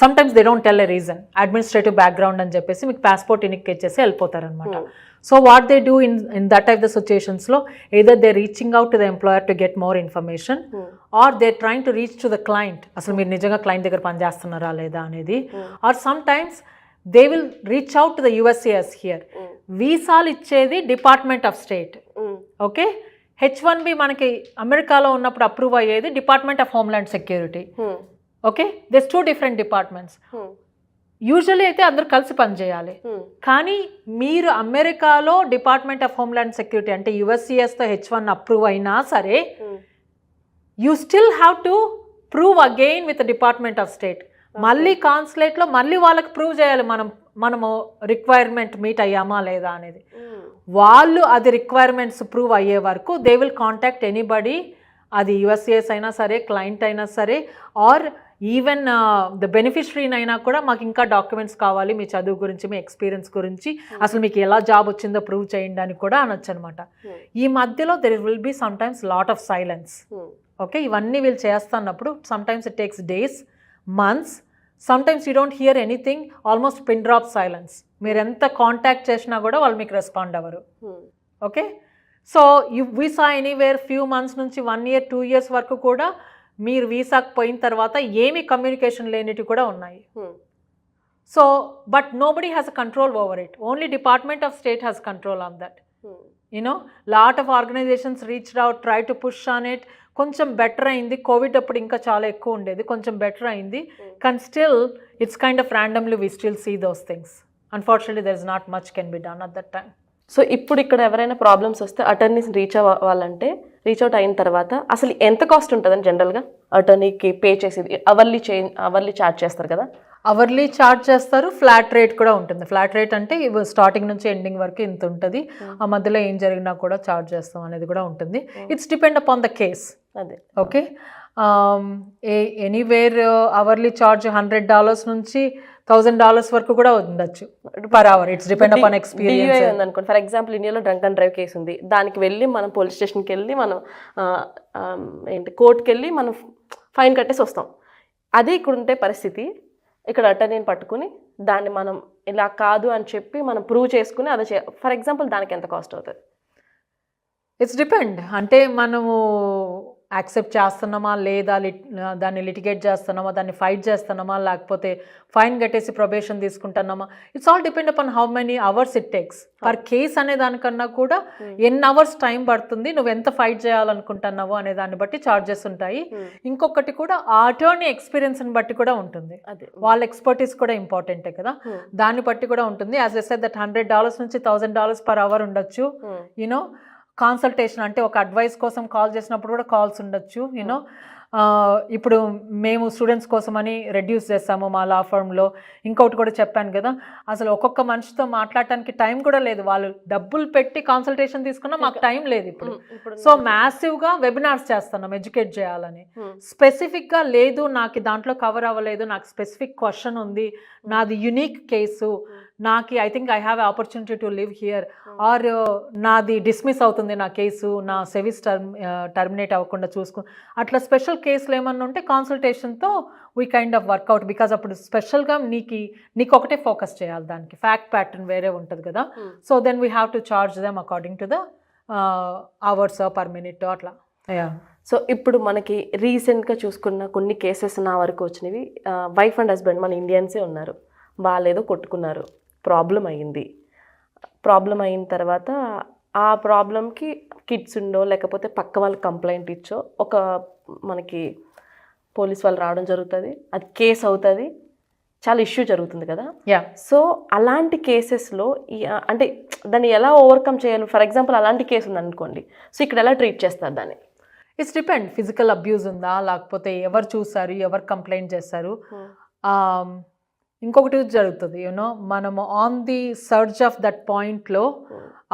Sometimes they don't tell a reason, administrative background అని చెప్పేసి మీకు పాస్పోర్ట్ ఇన్నిక్ ఇచ్చేసి వెళ్ళిపోతారనమాట. So what they do in that type of situations lo, either they're reaching out to the employer to get more information, or they're trying to reach to the client. అసలు మీరు నిజంగా client దగ్గర పనిచేస్తున్నారా లేదా అనేది, or sometimes they will reach out to the USCIS here. వీసాలు ఇచ్చేది department of state. Okay, H1B మనకి అమెరికాలో ఉన్నప్పుడు అప్రూవ్ అయ్యేది department of homeland security. Okay, there's 2 different departments. Usually అయితే అందరూ కలిసి పనిచేయాలి. కానీ మీరు అమెరికాలో డిపార్ట్మెంట్ ఆఫ్ హోమ్ల్యాండ్ సెక్యూరిటీ అంటే యుఎస్సిఎస్తో H1 అప్రూవ్ అయినా సరే, you still have to prove again with department of state. మళ్ళీ కాన్సులేట్లో మళ్ళీ వాళ్ళకి ప్రూవ్ చేయాలి మనము రిక్వైర్మెంట్ మీట్ అయ్యామా లేదా అనేది. వాళ్ళు అది రిక్వైర్మెంట్స్ ప్రూవ్ అయ్యే వరకు దే విల్ కాంటాక్ట్ ఎనీబడి, అది యుఎస్సిఎస్ అయినా సరే, క్లయింట్ అయినా సరే, ఆర్ ఈవెన్ ద బెనిఫిషరీని అయినా కూడా మాకు ఇంకా డాక్యుమెంట్స్ కావాలి, మీ చదువు గురించి, మీ ఎక్స్పీరియన్స్ గురించి, అసలు మీకు ఎలా జాబ్ వచ్చిందో ప్రూవ్ చేయండి అని కూడా అనొచ్చు అనమాట. ఈ మధ్యలో there will be sometimes lot of silence. Okay, ఇవన్నీ వీళ్ళు చేస్తున్నప్పుడు sometimes it takes days, months, sometimes you don't hear anything, almost pin drop silence. మీరు ఎంత కాంటాక్ట్ చేసినా కూడా వాళ్ళు మీకు రెస్పాండ్ అవ్వరు. Okay, so visa anywhere few months నుంచి 1 year 2 years వరకు కూడా మీరు వీసాకు పోయిన తర్వాత ఏమీ కమ్యూనికేషన్ లేనివి కూడా ఉన్నాయి. So but nobody has a control over it, only department of state has control on that. You know, lot of organizations reached out, try to push on it. కొంచెం బెటర్ అయింది, కోవిడ్ అప్పుడు ఇంకా చాలా ఎక్కువ ఉండేది, కొంచెం బెటర్ అయింది. కానీ still it's kind of randomly we still see those things. Unfortunately there is not much can be done at that time. So ఇప్పుడు ఇక్కడ ఎవరైనా ప్రాబ్లమ్స్ వస్తే అటర్నీస్ రీచ్ అవ్వాలంటే, రీచ్ అవుట్ అయిన తర్వాత అసలు ఎంత కాస్ట్ ఉంటుందని జనరల్గా అటర్నీకి పే చేసేది? అవర్లీ ఛార్జ్ చేస్తారు కదా? అవర్లీ ఛార్జ్ చేస్తారు, ఫ్లాట్ రేట్ కూడా ఉంటుంది. ఫ్లాట్ రేట్ అంటే స్టార్టింగ్ నుంచి ఎండింగ్ వరకు ఇంత ఉంటుంది, ఆ మధ్యలో ఏం జరిగినా కూడా ఛార్జ్ చేస్తాం అనేది కూడా ఉంటుంది. It's depend upon the case. అదే, ఓకే, ఎనీవేర్ అవర్లీ ఛార్జ్ $100 నుంచి $1000 వరకు కూడా ఉండొచ్చు per hour. It's depend upon experience. అనుకోండి, ఫర్ ఎగ్జాంపుల్ ఇండియాలో డ్రంక్ అండ్ డ్రైవ్ కేసు ఉంది, దానికి వెళ్ళి మనం పోలీస్ స్టేషన్కి వెళ్ళి మనం కోర్టుకి వెళ్ళి మనం ఫైన్ కట్టేసి వస్తాం. అదే ఇక్కడ ఉంటే పరిస్థితి, ఇక్కడ అటర్నీని పట్టుకుని దాన్ని మనం ఇలా కాదు అని చెప్పి మనం ప్రూవ్ చేసుకుని అది ఫర్ ఎగ్జాంపుల్ దానికి ఎంత కాస్ట్ అవుతుంది? ఇట్స్ డిపెండ్, అంటే మనము యాక్సెప్ట్ చేస్తున్నామా లేదా, దాన్ని లిటిగేట్ చేస్తున్నామా, దాన్ని ఫైట్ చేస్తున్నామా, లేకపోతే ఫైన్ కట్టేసి ప్రొబేషన్ తీసుకుంటున్నామా. It's all depend upon how many hours it takes per case అనే దానికన్నా కూడా ఎన్ని అవర్స్ టైం పడుతుంది, నువ్వు ఎంత ఫైట్ చేయాలనుకుంటున్నావు అనే దాన్ని బట్టి ఛార్జెస్ ఉంటాయి. ఇంకొకటి కూడా ఆ అటర్నీ ఎక్స్పీరియన్స్ని బట్టి కూడా ఉంటుంది, వాళ్ళ ఎక్స్పర్టీస్ కూడా ఇంపార్టెంటే కదా, దాన్ని బట్టి కూడా ఉంటుంది. యాజ్ ఐ సెడ్ దట్ $100 నుంచి $1000 పర్ అవర్ ఉండొచ్చు. యూనో, కాన్సల్టేషన్ అంటే ఒక అడ్వైస్ కోసం కాల్ చేసినప్పుడు కూడా కాల్స్ ఉండొచ్చు. యూనో, ఇప్పుడు మేము స్టూడెంట్స్ కోసమని రెడ్యూస్ చేస్తాము మా లా ఫర్మ్లో. ఇంకొకటి కూడా చెప్పాను కదా, అసలు ఒక్కొక్క మనిషితో మాట్లాడటానికి టైం కూడా లేదు. వాళ్ళు డబ్బులు పెట్టి కాన్సల్టేషన్ తీసుకున్నా మాకు టైం లేదు ఇప్పుడు. సో మ్యాసివ్గా వెబినార్స్ చేస్తున్నాం ఎడ్యుకేట్ చేయాలని. స్పెసిఫిక్గా లేదు నాకు దాంట్లో కవర్ అవ్వలేదు, నాకు స్పెసిఫిక్ క్వశ్చన్ ఉంది, నాది యునిక్ కేసు, నాకు I think I have opportunity to live here, or నాది డిస్మిస్ అవుతుంది నా కేసు, నా సెవిస్ టర్మినేట్ అవ్వకుండా అట్లా స్పెషల్ కేసులు ఏమన్నా ఉంటే కాన్సల్టేషన్తో we kind of work out. Because అప్పుడు స్పెషల్గా నీకు ఒకటే ఫోకస్ చేయాలి, దానికి ఫ్యాక్ట్ ప్యాటర్న్ వేరే ఉంటుంది కదా. So then we have to charge them according to the hours per minute అట్లా. సో ఇప్పుడు మనకి రీసెంట్గా చూసుకున్న కొన్ని కేసెస్ నా వరకు వచ్చినవి, వైఫ్ అండ్ హస్బెండ్ మన ఇండియన్సే ఉన్నారు, వాళ్ళేదో కొట్టుకున్నారు, ప్రాబ్లం అయిన తర్వాత ఆ ప్రాబ్లంకి కిడ్స్ ఉండో లేకపోతే పక్క వాళ్ళు కంప్లైంట్ ఇచ్చో ఒక మనకి పోలీస్ వాళ్ళు రావడం జరుగుతుంది, అది కేసు అవుతుంది, చాలా ఇష్యూ జరుగుతుంది కదా. సో అలాంటి కేసెస్లో అంటే దాన్ని ఎలా ఓవర్కమ్ చేయాలి? ఫర్ ఎగ్జాంపుల్ అలాంటి కేసు ఉందనుకోండి, సో ఇక్కడ ఎలా ట్రీట్ చేస్తారు దాన్ని? ఇట్స్ డిపెండ్, ఫిజికల్ అబ్యూస్ ఉందా, లేకపోతే ఎవరు చూసారు, ఎవరు కంప్లైంట్ చేస్తారు. ఇంకొకటి జరుగుతుంది, యూనో, మనము on the search of that పాయింట్లో,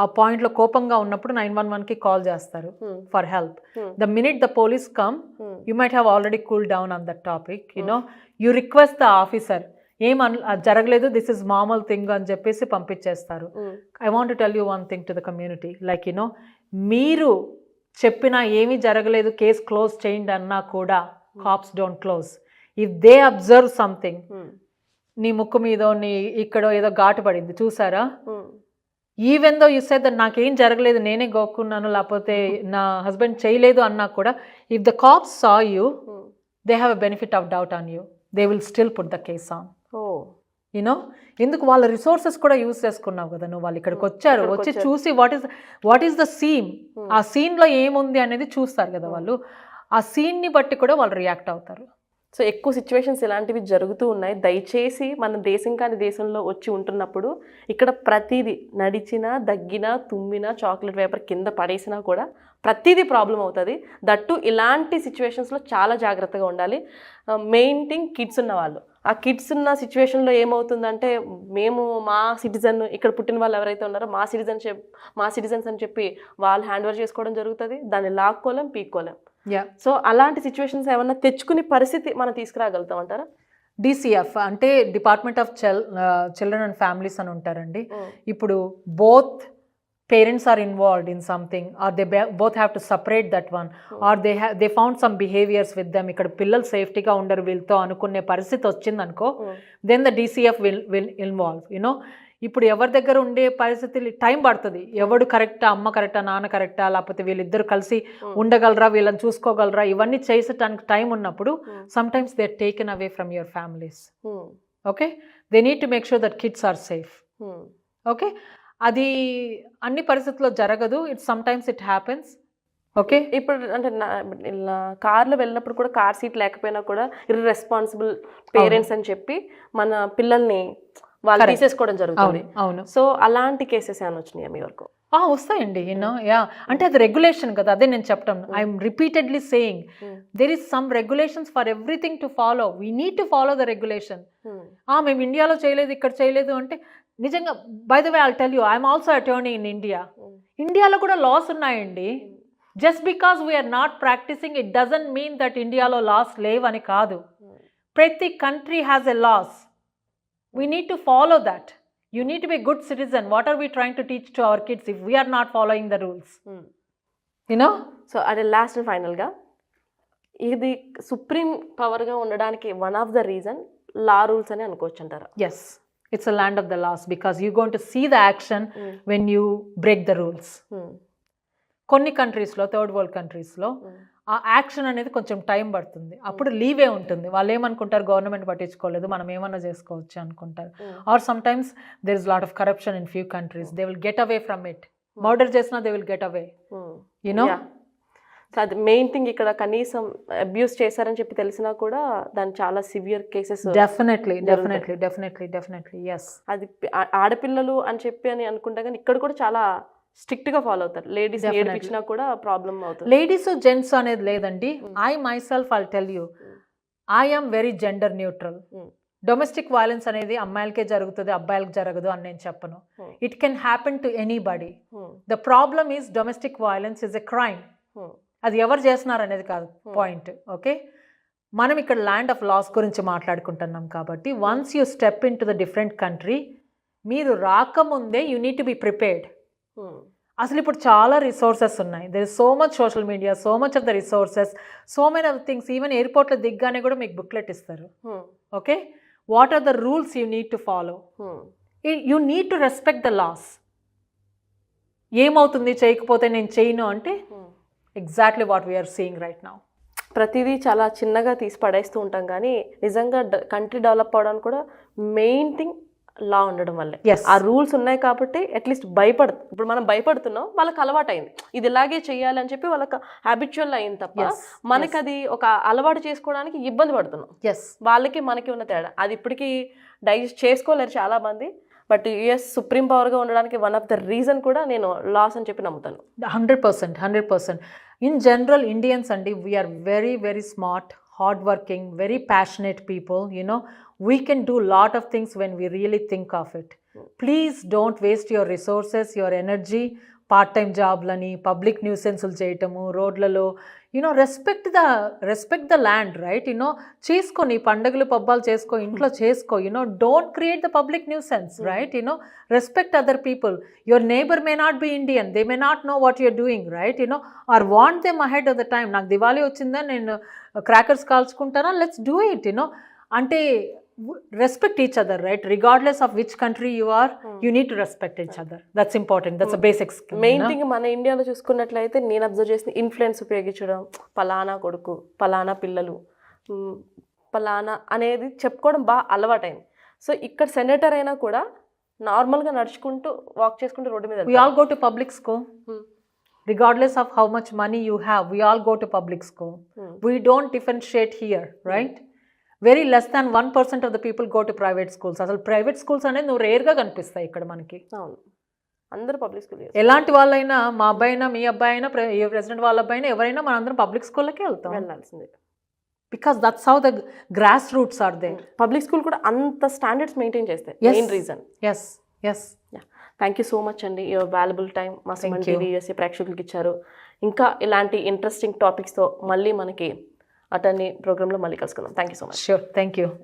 ఆ పాయింట్లో కోపంగా ఉన్నప్పుడు 911కి కాల్ చేస్తారు for help. The minute the police come, you might have already cool down on that topic. You know, you request the officer, జరగలేదు, దిస్ ఇస్ మామూలు థింగ్ అని చెప్పేసి పంపించేస్తారు. I want to tell you one thing to the community, like you know, మీరు చెప్పినా ఏమీ జరగలేదు, case close చేయండి అన్నా కూడా caps don't close. If they observe something, నీ ముక్కు మీద నీ ఇక్కడో ఏదో ఘాటు పడింది చూసారా, even though you said that నాకేం జరగలేదు, నేనే గోక్కున్నాను, లేకపోతే నా హస్బెండ్ చేయలేదు అన్నా కూడా, if the cops saw you, they have a benefit of doubt on you, they will still put the case on. You know, ఎందుకు వాళ్ళ రిసోర్సెస్ కూడా యూజ్ చేసుకున్నావు కదా నువ్వు. వాళ్ళు ఇక్కడికి వచ్చారు, వచ్చి చూసి వాట్ ఈస్ ద సీన్, ఆ సీన్లో ఏముంది అనేది చూస్తారు కదా వాళ్ళు. ఆ సీన్ని బట్టి కూడా వాళ్ళు రియాక్ట్ అవుతారు. సో ఎక్కువ సిచ్యువేషన్స్ ఇలాంటివి జరుగుతూ ఉన్నాయి. దయచేసి మన దేశం కాని దేశంలో వచ్చి ఉంటున్నప్పుడు ఇక్కడ ప్రతిదీ నడిచినా, దగ్గినా, తుమ్మినా, చాక్లెట్ పేపర్ కింద పడేసినా కూడా ప్రతిదీ ప్రాబ్లం అవుతుంది. దట్టు ఇలాంటి సిచ్యువేషన్స్లో చాలా జాగ్రత్తగా ఉండాలి. మెయిన్ థింగ్ కిడ్స్ ఉన్న వాళ్ళు, ఆ కిడ్స్ ఉన్న సిచ్యువేషన్లో ఏమవుతుందంటే, మేము మా సిటిజన్, ఇక్కడ పుట్టిన వాళ్ళు ఎవరైతే ఉన్నారో మా సిటిజన్స్ అని చెప్పి వాళ్ళు హ్యాండ్ ఓవర్ చేసుకోవడం జరుగుతుంది. దాన్ని లాక్కోలేం, పీక్కోలేం. సో అలాంటి సిచ్యువేషన్స్ ఏమన్నా తెచ్చుకునే పరిస్థితి మనం తీసుకురాగలుగుతాం అంటారా? DCF అంటే department of children and families అని ఉంటారండి. ఇప్పుడు both parents are involved in something, or they both have to separate that one, or they found some behaviors with them, ఇక్కడ పిల్లలు సేఫ్టీగా ఉండరు వీళ్ళతో అనుకునే పరిస్థితి వచ్చిందనుకో, then the DCF will involve. You know, ఇప్పుడు ఎవరి దగ్గర ఉండే పరిస్థితులు టైం పడుతుంది. ఎవడు కరెక్టా, అమ్మ కరెక్టా, నాన్న కరెక్టా, లేకపోతే వీళ్ళిద్దరు కలిసి ఉండగలరా, వీళ్ళని చూసుకోగలరా, ఇవన్నీ చేసడానికి టైం ఉన్నప్పుడు sometimes they are taken away from your families. Okay, they need to make sure that kids are safe. Okay, అది అన్ని పరిస్థితుల్లో జరగదు, sometimes it happens. Okay, ఇప్పుడు అంటే కార్లో వెళ్ళినప్పుడు కూడా కార్ సీట్ లేకపోయినా కూడా ఇర్రెస్పాన్సిబుల్ పేరెంట్స్ అని చెప్పి మన పిల్లల్ని వాళ్ళు తీసేసుకోవడం జరుగుతుంది. అవును. సో అలాంటి కేసెస్ ఏమైనా వచ్చినాయా మీ వరకు? వస్తాయండి. యూనో, అంటే అది రెగ్యులేషన్ కదా, అదే నేను చెప్పడం. I'm repeatedly saying there is some regulations for everything to follow. We need to follow the regulation. మేము ఇండియాలో చేయలేదు, ఇక్కడ చేయలేదు అంటే నిజంగా, by the way I'll tell you, I'm also attorney in India. ఇండియాలో కూడా లాస్ ఉన్నాయండి. Just because we're not practicing it doesn't mean that ఇండియాలో లాస్ లేవని కాదు. ప్రతి country has a laws. We need to follow that. You need to be a good citizen. What are we trying to teach to our kids if we are not following the rules? You know? So అదే last and ఫైనల్గా, ఇది supreme పవర్గా ఉండడానికి one of the reason law rules అని అనుకోవచ్చు అంటారా? Yes, it's a land of the laws because you're going to see the action when you break the rules. కొన్ని కంట్రీస్లో, third world కంట్రీస్లో ఆ యాక్షన్ అనేది కొంచెం టైం పడుతుంది. అప్పుడు లీవే ఉంటుంది. వాళ్ళు ఏమనుకుంటారు, గవర్నమెంట్ పట్టించుకోలేదు, మనం ఏమన్నా చేసుకోవచ్చు అనుకుంటారు. Or sometimes there is lot of corruption in few countries, they will get away from it. Murder చేసినా they will get away. You know, so అది మెయిన్ థింగ్. ఇక్కడ కనీసం అబ్యూస్ చేశారని చెప్పి తెలిసినా కూడా దాని చాలా సివియర్ కేసెస్ డెఫినెట్లీ. ఎస్, అది ఆడపిల్లలు అని చెప్పి అని అనుకుంటా, కానీ ఇక్కడ కూడా చాలా స్ట్రిక్ట్ గా ఫాలో అవుతారు. లేడీస్ ఏడిపించినా కూడా ప్రాబ్లం అవుతుంది. లేడీస్ జెంట్స్ అనేది లేదండి. I myself I'll tell you, I am very gender neutral. Domestic violence అనేది అమ్మాయిలకే జరుగుతుంది, అబ్బాయిలకు జరగదు అని నేను చెప్పను. It can happen to anybody. The problem is domestic violence is a crime. అది ఎవరు చేస్తున్నారు అనేది కాదు పాయింట్. ఓకే, మనం ఇక్కడ ల్యాండ్ ఆఫ్ లాస్ గురించి మాట్లాడుకుంటున్నాం కాబట్టి once you step in to the different country, మీరు రాకముందే you need to be prepared. అసలు ఇప్పుడు చాలా రిసోర్సెస్ ఉన్నాయి. There is so much social media, so much of the resources, so many of things. Even ఎయిర్పోర్ట్లో దిగ్గానే కూడా మీకు బుక్లెట్ ఇస్తారు. Okay, what are the rules you need to follow? You need to respect the laws. ఏమవుతుంది చేయకపోతే నేను చేయను అంటే exactly what we're seeing right now. ప్రతిదీ చాలా చిన్నగా తీసి పడేస్తూ ఉంటాం, కానీ నిజంగా కంట్రీ డెవలప్ అవడానికి కూడా మెయిన్ థింగ్ లా ఉండడం వల్లే. ఆ రూల్స్ ఉన్నాయి కాబట్టి అట్లీస్ట్ ఇప్పుడు మనం భయపడుతున్నాం, వాళ్ళకి అలవాటు అయింది, ఇది ఇలాగే చెయ్యాలి అని చెప్పి వాళ్ళకి హ్యాబిచువల్ అయింది తప్ప మనకి అది ఒక అలవాటు చేసుకోవడానికి ఇబ్బంది పడుతున్నాం. వాళ్ళకి మనకి ఉన్న తేడా అది ఇప్పటికీ డైజెస్ట్ చేసుకోలేరు చాలా మంది. బట్ యుఎస్ సుప్రీం పవర్గా ఉండడానికి వన్ ఆఫ్ ద రీజన్ కూడా నేను లాస్ అని చెప్పి నమ్ముతాను. 100%. ఇన్ జనరల్ ఇండియన్స్ అండి, we're very very smart, hard working, very passionate people. You know, we can do lot of things when we really think of it. Please don't waste your resources, your energy, part-time jobలని, public nuisanceలు చేయటము రోడ్లలో. You know, respect the land, right? You know, చేసుకో, నీ పండుగలు పబ్బాలు చేసుకో, ఇంట్లో చేసుకో. You know, don't create the public nuisance, right? You know, respect other people. Your neighbour may not be Indian, they may not know what you're doing, right? You know, or want them ahead of the time. నాకు దివాళీ వచ్చిందా, నేను crackers కాల్చుకుంటానా, let's do it. You know, అంటే respect each other, right? Regardless of which country you are, you need to respect each other. That's important. That's a basic skill. Main thing మన ఇండియాలో చూసుకున్నట్లయితే నేను observe చేసిన ఇన్ఫ్లుయెన్స్ ఉపయోగించడం, పలానా కొడుకు, పలానా పిల్లలు, పలానా అనేది చెప్పుకోవడం బాగా అలవాటైంది. సో ఇక్కడ సెనేటర్ అయినా కూడా నార్మల్గా నడుచుకుంటూ వాక్ చేసుకుంటూ రోడ్డు మీద We all go to public school. Regardless of how much money you have, we all go to public school. We don't differentiate here, right? Very less than 1% of the people go to private schools. అసలు private schools అనేది నువ్వు రేర్గా కనిపిస్తాయి ఇక్కడ మనకి. అవును, అందరూ public school ఎలాంటి వాళ్ళైనా, మా అబ్బాయి అయినా మీ అబ్బాయి అయినా ప్రెసిడెంట్ వాళ్ళ అబ్బాయి అయినా ఎవరైనా మనందరం పబ్లిక్ స్కూల్లోకి వెళ్తాం. వెళ్ళాల్సిందే. Because that's how the grass roots are they. Public school కూడా అంత స్టాండర్డ్స్ మెయింటైన్ చేస్తాయి. Main reason. Yes yes. Thank you so much అండి, యువర్ వాల్యుబుల్ టైం మా సుమన్ టీవీ యూఎస్ఏ ప్రేక్షకులకి ఇచ్చారు. ఇంకా ఇలాంటి ఇంట్రెస్టింగ్ టాపిక్స్తో మళ్ళీ మనకి అటర్నీ ప్రోగ్రాంలో మళ్ళీ కలుసుకుందాం. Thank you so much. Sure, thank you.